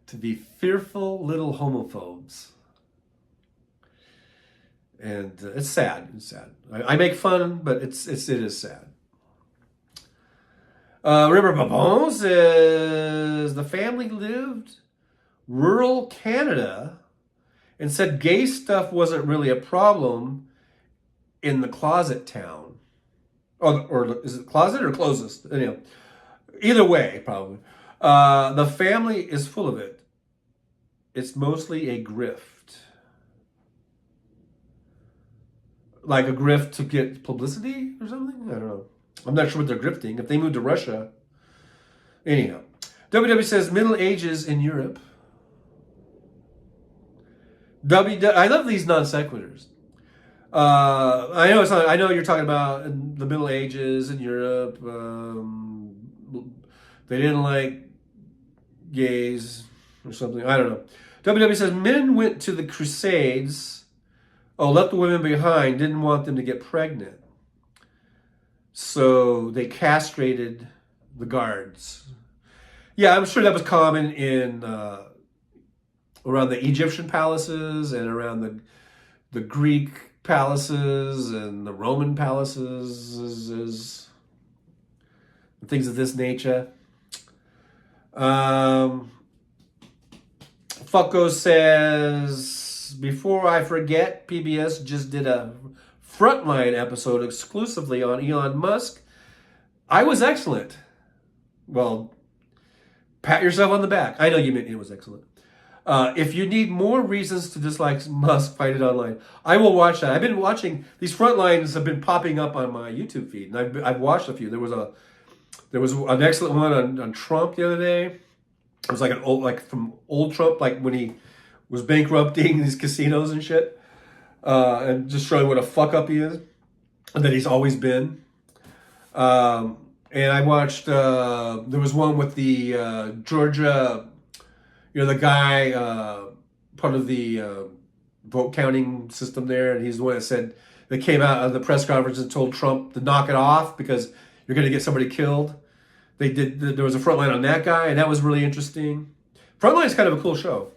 To be fearful little homophobes. And it's sad. It's sad. I make fun, but it is sad. River Babon says, the family lived rural Canada and said gay stuff wasn't really a problem in the closet town. Or is it closet or closest? Anyway, either way, probably. The family is full of it. It's mostly a grift. Like a grift to get publicity or something? I don't know. I'm not sure what they're grifting. If they moved to Russia. Anyhow. WW says Middle Ages in Europe. I love these non sequiturs. I know it's not, I know you're talking about the Middle Ages in Europe. They didn't like gays or something. I don't know. WW says men went to the Crusades. Oh, left the women behind. Didn't want them to get pregnant. So they castrated the guards. Yeah, I'm sure that was common in around the Egyptian palaces and around the Greek palaces and the Roman palaces, and things of this nature. Fucko says, before I forget, PBS just did a Frontline episode exclusively on Elon Musk. I was excellent. Well, pat yourself on the back. I know you meant it was excellent. If you need more reasons to dislike Musk, find it online. I will watch that. I've been watching, these Frontlines have been popping up on my YouTube feed, and I've watched a few. There was an excellent one on Trump the other day. It was like from old Trump, like when he was bankrupting these casinos and shit, and just showing what a fuck up he is, and that he's always been. And I watched. There was one with the Georgia, the guy, part of the vote counting system there, and he's the one that came out of the press conference and told Trump to knock it off because you're going to get somebody killed. There was a Frontline on that guy, and that was really interesting. Frontline is kind of a cool show.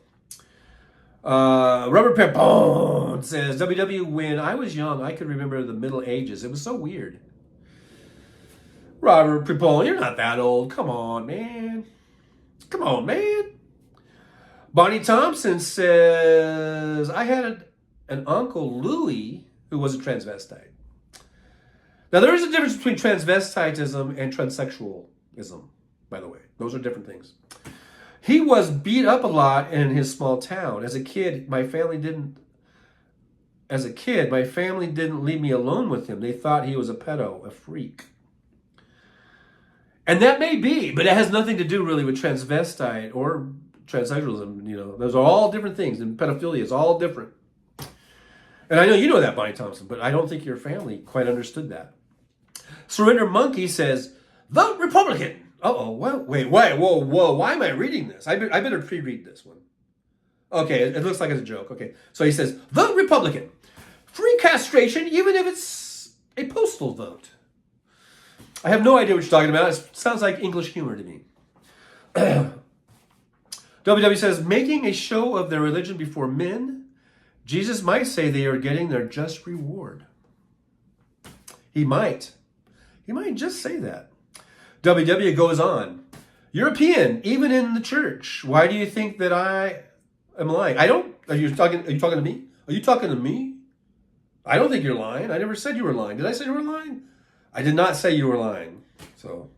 Rubber Pepone says, WW, when I was young, I could remember the Middle Ages. It was so weird. Robert Pepone, you're not that old. Come on, man. Come on, man. Bonnie Thompson says, I had an Uncle Louie who was a transvestite. Now, there is a difference between transvestitism and transsexualism, by the way. Those are different things. He was beat up a lot in his small town. As a kid, my family didn't leave me alone with him. They thought he was a pedo, a freak. And that may be, but it has nothing to do really with transvestite or transsexualism. Those are all different things, and pedophilia is all different. And I know you know that, Bonnie Thompson, but I don't think your family quite understood that. Surrender Monkey says, the Republican. Uh-oh, wait, whoa, why am I reading this? I better pre-read this one. Okay, it looks like it's a joke. Okay, so he says, the Republican. Free castration, even if it's a postal vote. I have no idea what you're talking about. It sounds like English humor to me. WW says, making a show of their religion before men, Jesus might say they are getting their just reward. He might just say that. WW goes on. European, even in the church. Why do you think that I am lying? Are you talking to me? Are you talking to me? I don't think you're lying. I never said you were lying. Did I say you were lying? I did not say you were lying. So,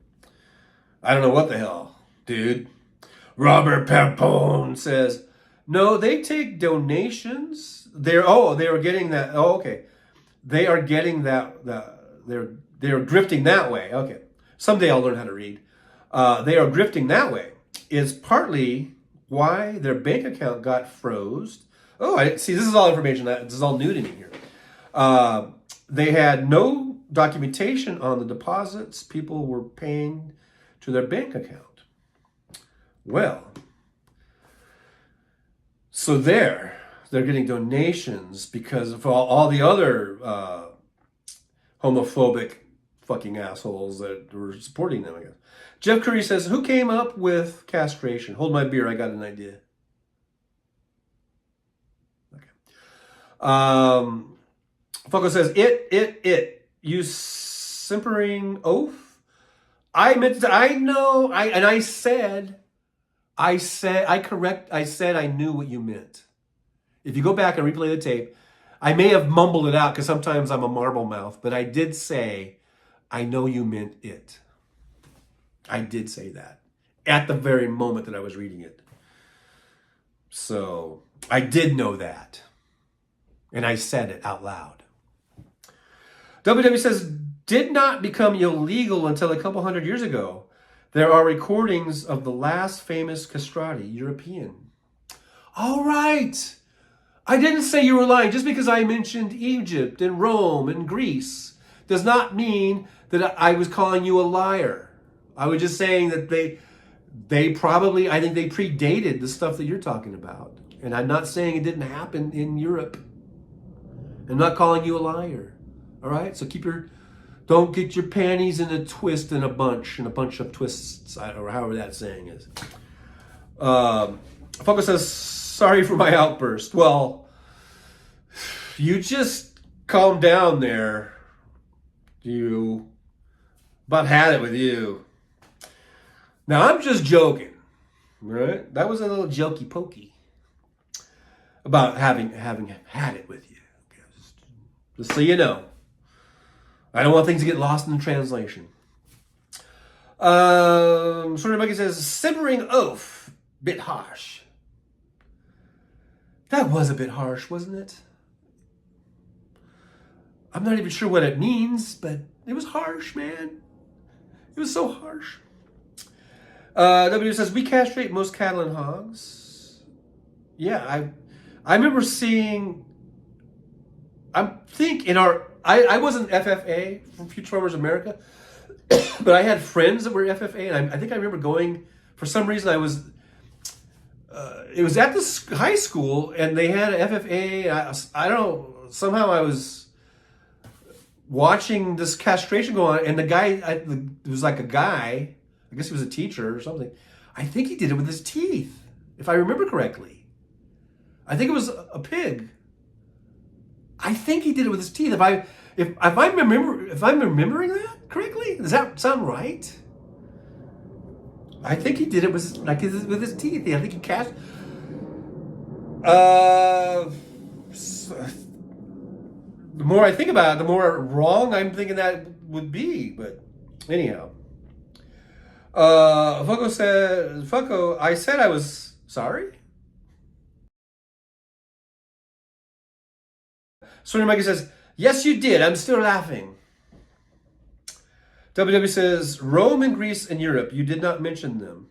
I don't know what the hell, dude. Robert Pepone says, no, they take donations. They are getting that. Oh, okay. They are getting that. They're drifting that way. Okay. Someday I'll learn how to read. They are drifting that way. Is partly why their bank account got froze. Oh, I see. This is all information. This is all new to me here. They had no documentation on the deposits people were paying to their bank account. Well, so they're getting donations because of all the other homophobic fucking assholes that were supporting them, I guess. Jeff Curry says, who came up with castration? Hold my beer, I got an idea. Okay. Foco says, you simpering oaf? I said I knew what you meant. If you go back and replay the tape, I may have mumbled it out because sometimes I'm a marble mouth, but I did say, I know you meant it. I did say that at the very moment that I was reading it. So I did know that. And I said it out loud. WW says, did not become illegal until a couple hundred years ago. There are recordings of the last famous castrati, European. All right. I didn't say you were lying. Just because I mentioned Egypt and Rome and Greece does not mean that I was calling you a liar. I was just saying that they probably, I think they predated the stuff that you're talking about. And I'm not saying it didn't happen in Europe. I'm not calling you a liar. All right? So keep your Don't get your panties in a twist in a bunch of twists, or however that saying is. Funko says, sorry for my outburst. Well, you just calm down there. You about had it with you. Now, I'm just joking, right? That was a little jokey pokey about having had it with you. Just so you know. I don't want things to get lost in the translation. Sort of Monkey says, simmering oaf, bit harsh. That was a bit harsh, wasn't it? I'm not even sure what it means, but it was harsh, man. It was so harsh. W says, we castrate most cattle and hogs. Yeah, I remember seeing, I think in I wasn't FFA, from Future Farmers America, but I had friends that were FFA, and I think I remember going, for some reason it was at this high school, and they had an FFA, I don't know, somehow I was watching this castration go on, and the guy, it was like a guy, I guess he was a teacher or something. I think he did it with his teeth, if I remember correctly. I think it was a pig. I think he did it with his teeth. If I'm remembering that correctly, does that sound right? I think he did it with his teeth. I think he cast. The more I think about it, the more wrong I'm thinking that would be. But anyhow, Funko said, "Funko, I said I was sorry." Sony Mikey says, yes, you did. I'm still laughing. WW says, Rome and Greece and Europe. You did not mention them.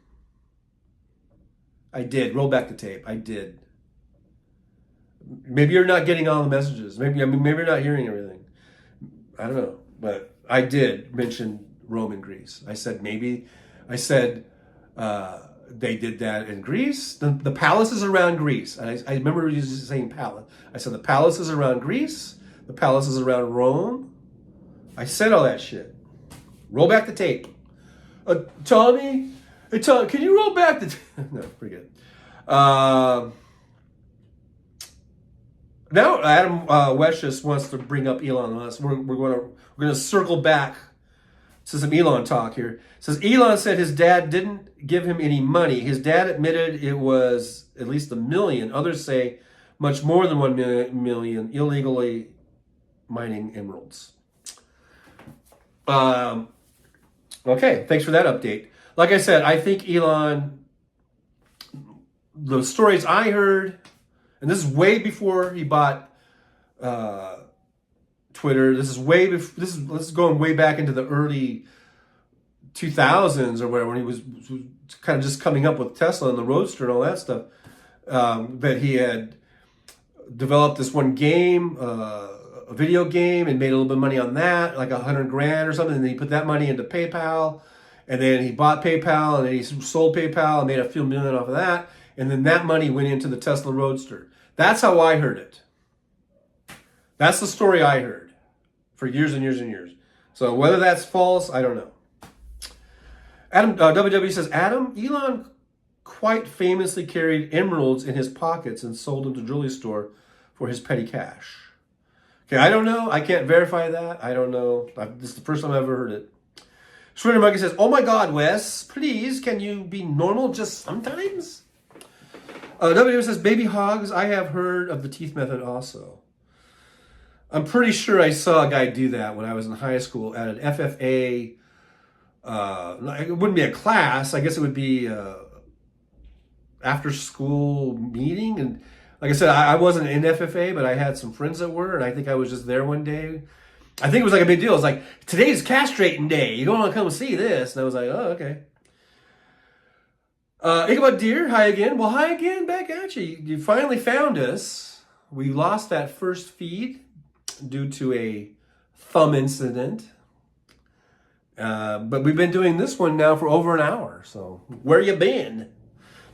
I did. Roll back the tape. I did. Maybe you're not getting all the messages. Maybe you're not hearing everything. I don't know. But I did mention Rome and Greece. I said they did that in Greece. The palaces around Greece. I remember saying palace. I said the palaces around Greece, the palaces around Rome. I said all that shit. Roll back the tape. Tommy, hey, Tommy, can you roll back the tape? No, pretty good. Now Adam West just wants to bring up Elon Musk. We're going to circle back to some Elon talk here. It says Elon said his dad didn't give him any money. His dad admitted it was at least $1 million. Others say much more than 1 million illegally mining emeralds. Okay, thanks for that update. Like I said, I think Elon, the stories I heard, and this is way before he bought Twitter. This is going way back into the early 2000s or whatever, when he was kind of just coming up with Tesla and the Roadster and all that stuff. That he had developed this one game, a video game, and made a little bit of money on that, like $100,000 or something. And then he put that money into PayPal, and then he bought PayPal, and then he sold PayPal and made a few million off of that. And then that money went into the Tesla Roadster. That's how I heard it. That's the story I heard for years and years and years. So whether that's false, I don't know. Adam WW says, Elon quite famously carried emeralds in his pockets and sold them to jewelry store for his petty cash. Okay, I don't know. I can't verify that. I don't know. This is the first time I've ever heard it. Shredder Monkey says, oh my God, Wes, please, can you be normal just sometimes? WW says, baby hogs, I have heard of the teeth method also. I'm pretty sure I saw a guy do that when I was in high school at an FFA. It wouldn't be a class. I guess it would be after school meeting. And like I said, I wasn't in FFA, but I had some friends that were, and I think I was just there one day. I think it was like a big deal. It's like, today's castrating day. You don't want to come see this. And I was like, oh, okay. Ichabod Deer, hi again. Well, hi again, back at you. You finally found us. We lost that first feed due to a thumb incident. But we've been doing this one now for over an hour. So where you been?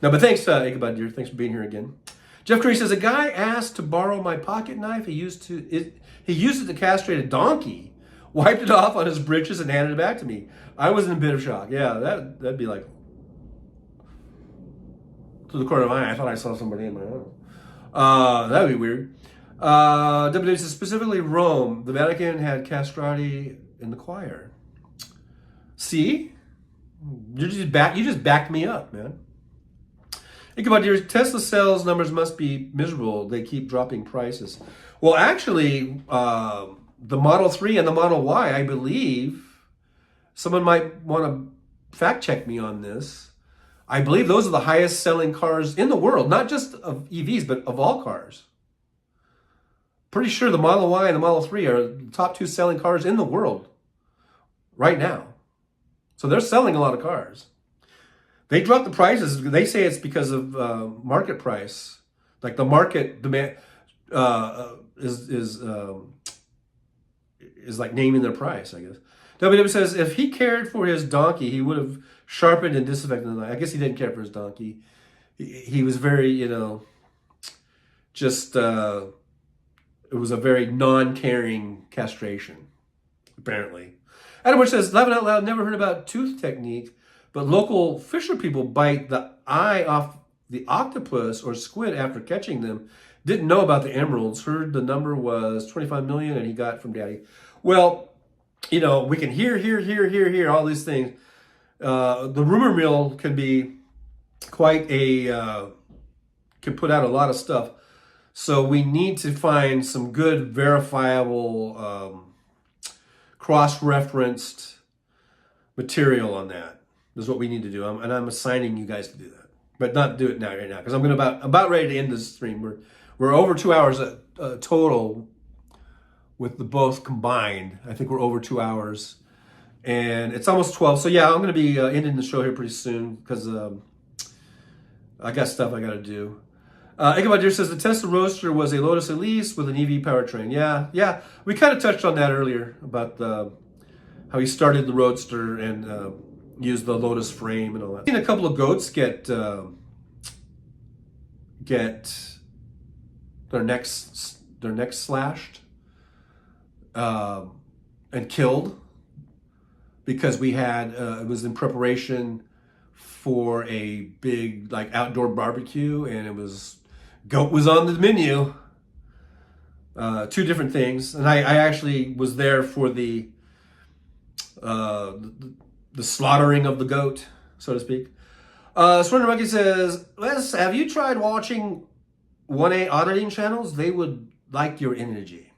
No, but thanks, Ichabod Deer. Thanks for being here again. Jeff Curry says, a guy asked to borrow my pocket knife. He used it to castrate a donkey. wiped it off on his britches, and handed it back to me. I was in a bit of shock. Yeah, that'd be like, to the corner of my eye, I thought I saw somebody in my eye. That'd be weird. WWE says specifically Rome, the Vatican had castrati in the choir. See? You just backed me up, man. Think about your Tesla sales numbers must be miserable. They keep dropping prices. Well, actually, the Model 3 and the Model Y, I believe, someone might want to fact check me on this. I believe those are the highest selling cars in the world, not just of EVs, but of all cars. Pretty sure the Model Y and the Model 3 are the top 2 selling cars in the world right now. So they're selling a lot of cars. They dropped the prices. They say it's because of market price. Like the market demand is like naming their price, I guess. WWE says if he cared for his donkey, he would have sharpened and disinfected the knife. I guess he didn't care for his donkey. He was very, just, it was a very non-caring castration, apparently. Adam says, laughing out loud, never heard about tooth technique, but local fisher people bite the eye off the octopus or squid after catching them. Didn't know about the emeralds. Heard the number was 25 million and he got it from daddy. Well, we can hear all these things. The rumor mill can be quite can put out a lot of stuff. So we need to find some good verifiable cross-referenced material on that. Is what we need to do. And I'm assigning you guys to do that. But not do it right now, because I'm about ready to end this stream. We're over 2 hours total with the both combined. I think we're over 2 hours. And it's almost 12. So yeah, I'm going to be ending the show here pretty soon because I got stuff I got to do. Ichabod Deer says the Tesla Roadster was a Lotus Elise with an EV powertrain. Yeah. We kind of touched on that earlier about how he started the Roadster and used the Lotus frame and all that. I've seen a couple of goats get their necks slashed and killed because we had it was in preparation for a big outdoor barbecue, and goat was on the menu. Two different things, and I actually was there for the slaughtering of the goat, so to speak. Surrender Monkey says, Les, have you tried watching 1A auditing channels? They would like your energy.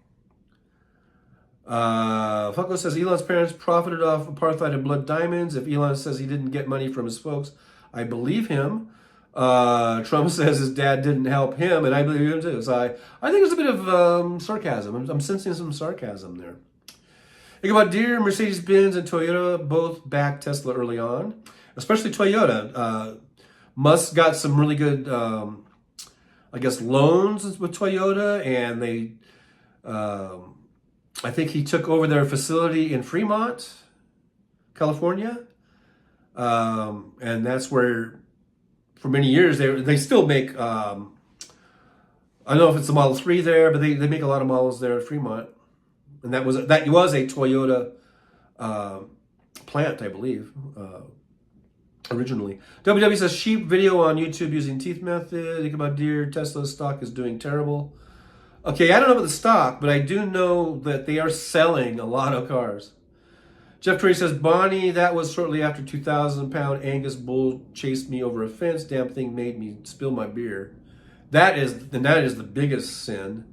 Funko says Elon's parents profited off apartheid and blood diamonds. If Elon says he didn't get money from his folks, I believe him. Trump says his dad didn't help him, and I believe him too. So I think there's a bit of sarcasm. I'm sensing some sarcasm there. Think about Deere, Mercedes-Benz, and Toyota both backed Tesla early on, especially Toyota. Musk got some really good, loans with Toyota, and they, I think he took over their facility in Fremont, California, and that's where, for many years, they still make. I don't know if it's the Model 3 there, but they make a lot of models there at Fremont. And that was a Toyota plant, I believe, originally. WW says sheep video on YouTube using teeth method. Think about Deere. Tesla's stock is doing terrible. Okay, I don't know about the stock, but I do know that they are selling a lot of cars. Jeff Trey says, Bonnie, that was shortly after 2,000-pound Angus bull chased me over a fence. Damn thing made me spill my beer. That is the biggest sin.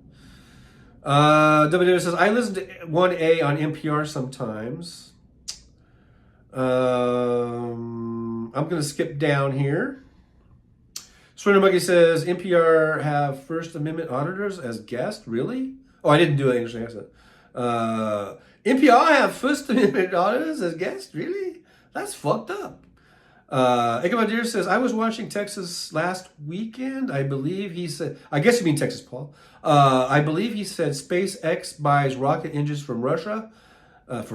WW says, I listen to 1A on NPR sometimes. I'm going to skip down here. Surrender Monkey says, NPR have First Amendment auditors as guests? Really? Oh, I didn't do an English accent. NPR have First Amendment auditors as guests? Really? That's fucked up. Ichabod Deer says, I was watching Texas last weekend. I believe he said, I guess you mean Texas, Paul. I believe he said SpaceX buys rocket engines from Russia. That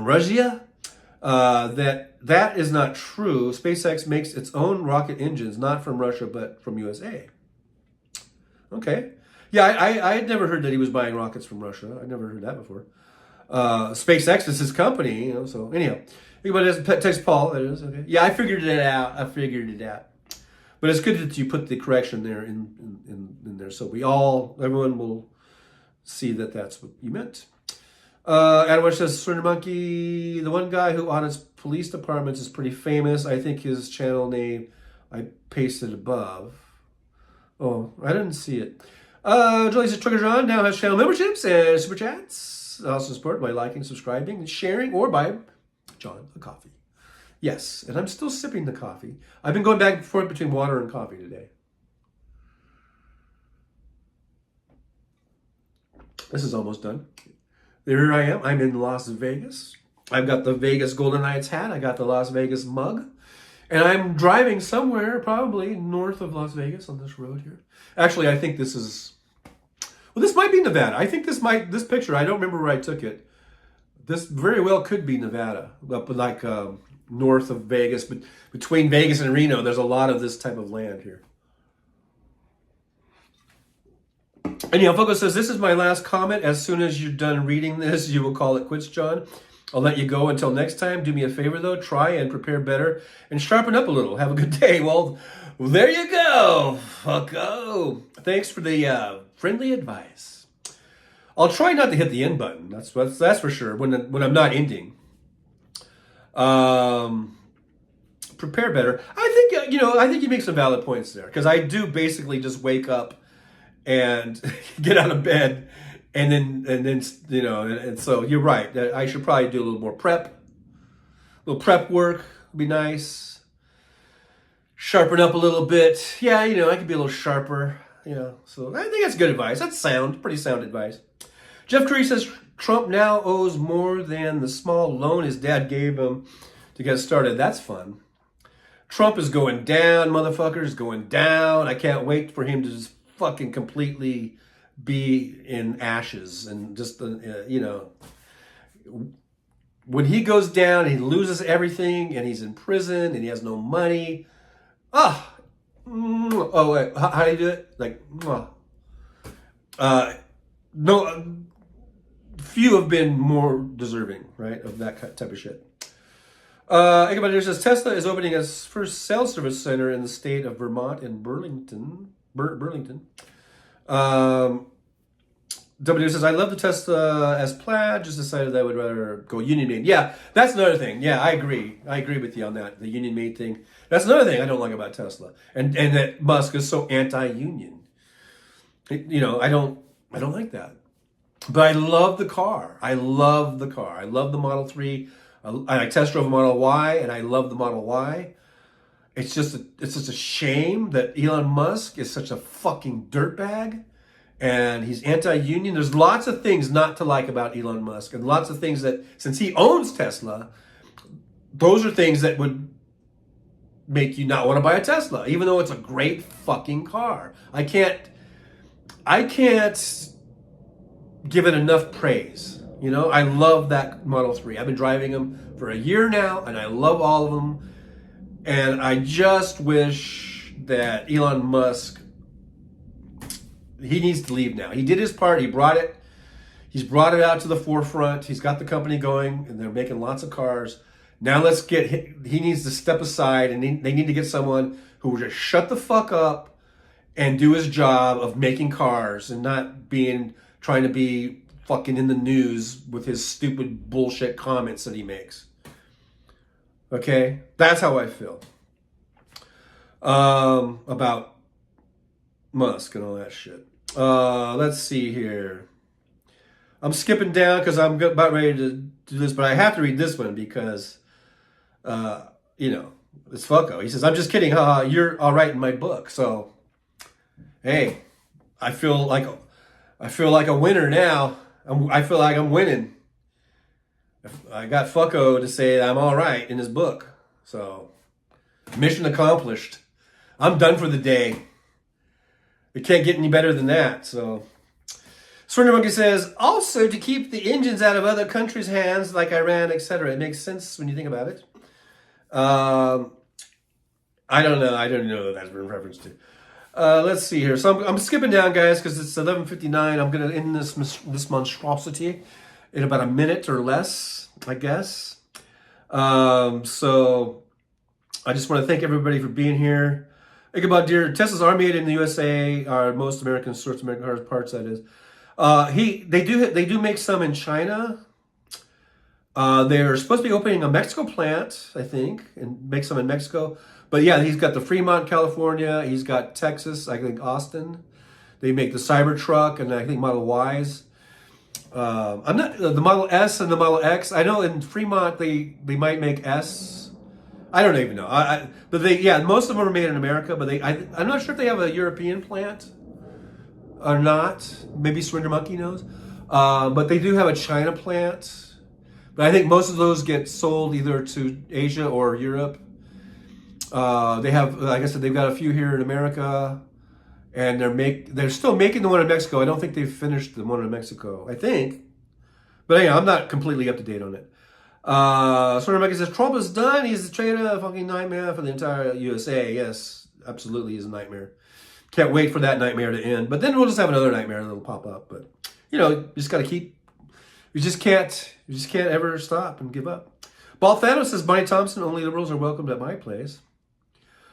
is not true. SpaceX makes its own rocket engines, not from Russia, but from USA. Okay. Yeah, I had never heard that he was buying rockets from Russia. I'd never heard that before. SpaceX is his company, you know. So anyhow, anybody does text Paul? That is okay. Yeah, I figured it out. But it's good that you put the correction there in there, so everyone will see that that's what you meant. Adam West says, Surrender Monkey, the one guy who audits police departments is pretty famous. I think his channel name I pasted above. Oh, I didn't see it. Julie says, Trigger John now has channel memberships and super chats. Also support by liking, subscribing, and sharing, or by John a coffee. Yes, and I'm still sipping the coffee. I've been going back and forth between water and coffee today. This is almost done. There I am. I'm in Las Vegas. I've got the Vegas Golden Knights hat. I got the Las Vegas mug. And I'm driving somewhere, probably north of Las Vegas on this road here. Actually, I think this is... Well, this might be Nevada. I think this picture, I don't remember where I took it. This very well could be Nevada. Up like north of Vegas. But between Vegas and Reno, there's a lot of this type of land here. Anyhow, Foco says, this is my last comment. As soon as you're done reading this, you will call it quits, John. I'll let you go until next time. Do me a favor, though. Try and prepare better and sharpen up a little. Have a good day. Well, there you go, Foco. Thanks for the friendly advice. I'll try not to hit the end button. That's for sure, when I'm not ending. Prepare better. I think, I think you make some valid points there. Because I do basically just wake up and get out of bed, and then and so you're right. I should probably do a little more prep. A little prep work would be nice. Sharpen up a little bit. Yeah, I could be a little sharper. So I think that's good advice. That's pretty sound advice. Jeff Curry says Trump now owes more than the small loan his dad gave him to get started. That's fun. Trump is going down, motherfuckers, going down. I can't wait for him to just fucking completely be in ashes and just when he goes down, he loses everything and he's in prison and he has no money. Wait, how do you do it? Like, no, few have been more deserving, right, of that type of shit. Everybody here says Tesla is opening its first cell service center in the state of Vermont in Burlington. W says, I love the Tesla as plaid, just decided that I would rather go Union Made. Yeah, that's another thing. Yeah, I agree with you on that. The Union Made thing. That's another thing I don't like about Tesla. And that Musk is so anti-union. I don't like that. But I love the car. I love the Model 3. I test drove a Model Y, and I love the Model Y. It's just a shame that Elon Musk is such a fucking dirtbag, and he's anti-union. There's lots of things not to like about Elon Musk, and lots of things that, since he owns Tesla, those are things that would make you not want to buy a Tesla, even though it's a great fucking car. I can't give it enough praise. I love that Model 3. I've been driving them for a year now, and I love all of them. And I just wish that Elon Musk, he needs to leave now. He did his part. He's brought it out to the forefront. He's got the company going, and they're making lots of cars. Now he needs to step aside, and they need to get someone who will just shut the fuck up and do his job of making cars and not trying to be fucking in the news with his stupid bullshit comments that he makes. Okay? That's how I feel about Musk and all that shit. Let's see here. I'm skipping down because I'm about ready to do this, but I have to read this one because, it's Foco. He says, I'm just kidding. Haha, you're all right in my book. So, hey, I feel like a winner now. I feel like I'm winning. I got Foco to say that I'm all right in his book. So, mission accomplished. I'm done for the day. It can't get any better than that. So, Surrender Monkey says, also to keep the engines out of other countries' hands like Iran, etc. It makes sense when you think about it. I don't know. I don't know what that's in reference to. Let's see here. So I'm skipping down, guys, because it's 11:59. I'm going to end this monstrosity. in about a minute or less, I guess. So I just want to thank everybody for being here. Ichabod Deer, Tesla's are made in the USA, are most American source American cars parts. That is, they do make some in China. They're supposed to be opening a Mexico plant, I think, and make some in Mexico. But yeah, he's got the Fremont, California. He's got Texas, I think Austin. They make the Cybertruck and I think Model Ys. I'm not the Model S and the Model X. I know in Fremont they might make S. I don't even know. But most of them are made in America. But I'm not sure if they have a European plant or not. Maybe Surrender Monkey knows. But they do have a China plant. But I think most of those get sold either to Asia or Europe. They have, like I said, they've got a few here in America, and they're still making the one in Mexico. I don't think they've finished the one in Mexico. I think, but anyway, I'm not completely up to date on it. Sort of like says, Trump is done. He's a traitor, a fucking nightmare for the entire USA. Yes, absolutely, is a nightmare. Can't wait for that nightmare to end. But then we'll just have another nightmare that'll pop up. But you just got to keep. You just can't ever stop and give up. Ball Thanos says, Bonnie Thompson, only liberals are welcomed at my place.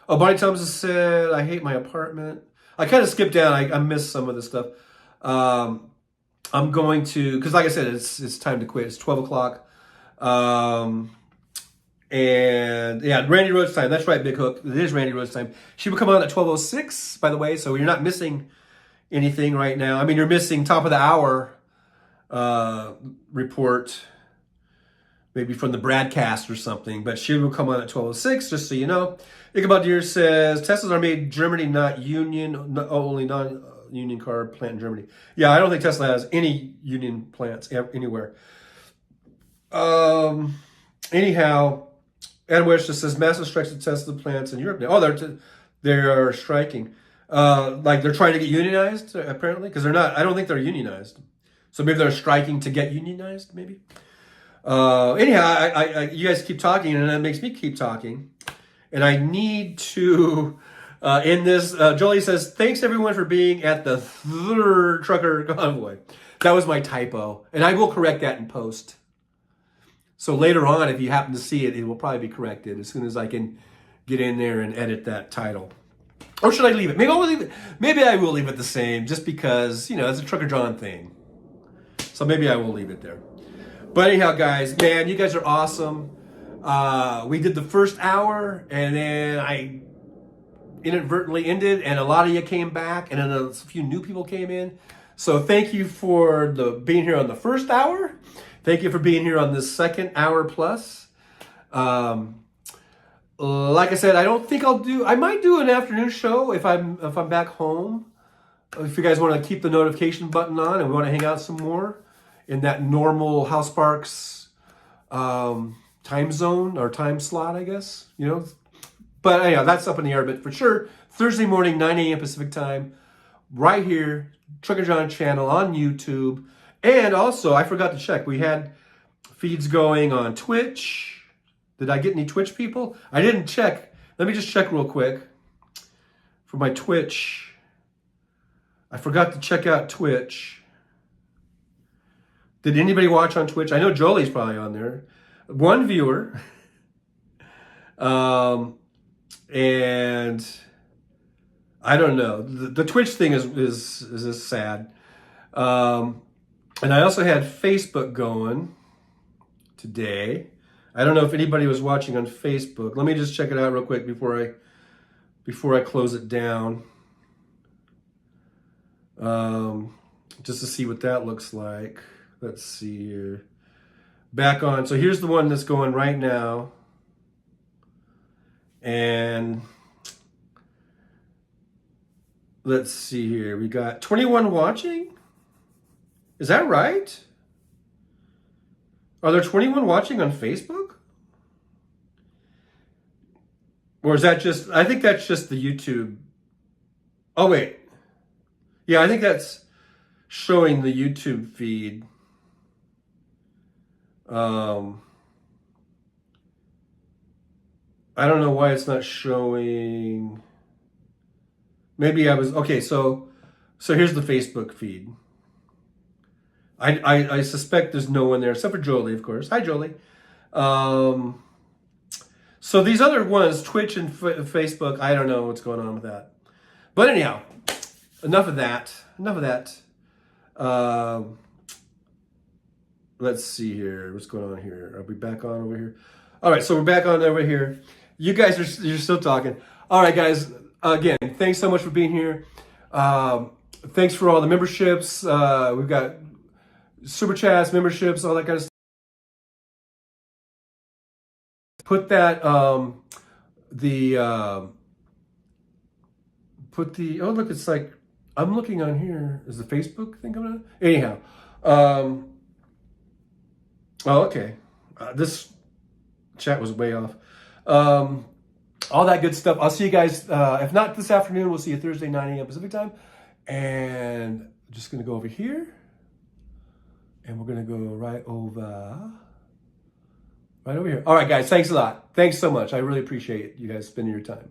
Oh, Bonnie Thompson said, I hate my apartment. I kind of skipped down. I missed some of this stuff. I'm going to, because like I said, it's time to quit. It's 12 o'clock. And yeah, Randy Rhodes time. That's right, Big Hook. It is Randy Rhodes time. She will come on at 12:06, by the way, so you're not missing anything right now. I mean, you're missing top of the hour report, maybe from the broadcast or something, but she will come on at 12:06, just so you know. Ichabod Deer says, Teslas are made in Germany, not union, only non-union car plant in Germany. Yeah, I don't think Tesla has any union plants anywhere. Anyhow, Adam Welch just says, massive strikes at Tesla plants in Europe now. Oh, they're striking. Like they're trying to get unionized, apparently, because they're not, I don't think they're unionized. So maybe they're striking to get unionized, maybe. Anyhow, you guys keep talking, and that makes me keep talking. And I need to end this. Jolie says, thanks everyone for being at the third trucker convoy. That was my typo. And I will correct that in post. So later on, if you happen to see it, it will probably be corrected as soon as I can get in there and edit that title. Or should I leave it? Maybe I'll leave it. Maybe I will leave it the same, just because, it's a Trucker John thing. So maybe I will leave it there. But anyhow, guys, man, you guys are awesome. We did the first hour, and then I inadvertently ended, and a lot of you came back, and then a few new people came in. So thank you for being here on the first hour. Thank you for being here on this second hour plus. Like I said, I don't think I might do an afternoon show if I'm back home. If you guys want to keep the notification button on and we want to hang out some more in that normal House Sparks time zone or time slot, I guess, But anyhow, that's up in the air. But for sure, Thursday morning, 9 a.m. Pacific time, right here, Trucker John channel on YouTube. And also, I forgot to check. We had feeds going on Twitch. Did I get any Twitch people? I didn't check. Let me just check real quick for my Twitch. I forgot to check out Twitch. Did anybody watch on Twitch? I know Jolie's probably on there. One viewer. And I don't know. The Twitch thing is sad. And I also had Facebook going today. I don't know if anybody was watching on Facebook. Let me just check it out real quick before I close it down. Just to see what that looks like. Let's see here. Back on. So here's the one that's going right now. And let's see here. We got 21 watching. Is that right? Are there 21 watching on Facebook? Or is that just, I think that's just the YouTube. Oh, wait. Yeah, I think that's showing the YouTube feed. I don't know why it's not showing. Maybe I was, okay, so here's the Facebook feed. I suspect there's no one there except for Jolie, of course. Hi, Jolie. So these other ones, Twitch and Facebook, I don't know what's going on with that. But anyhow, enough of that. Enough of that. Let's see here. What's going on here? Are we back on over here? All right, so we're back on over here. You guys you're still talking. All right, guys. Again, thanks so much for being here. Thanks for all the memberships. We've got super chats, memberships, all that kind of stuff. Put that oh look, it's like I'm looking on here. Is the Facebook thing coming on? Anyhow, oh okay. This chat was way off. All that good stuff. I'll see you guys. If not this afternoon, we'll see you Thursday 9 a.m. Pacific time. And I'm just gonna go over here, and we're gonna go right over here. All right, guys. Thanks a lot. Thanks so much. I really appreciate you guys spending your time.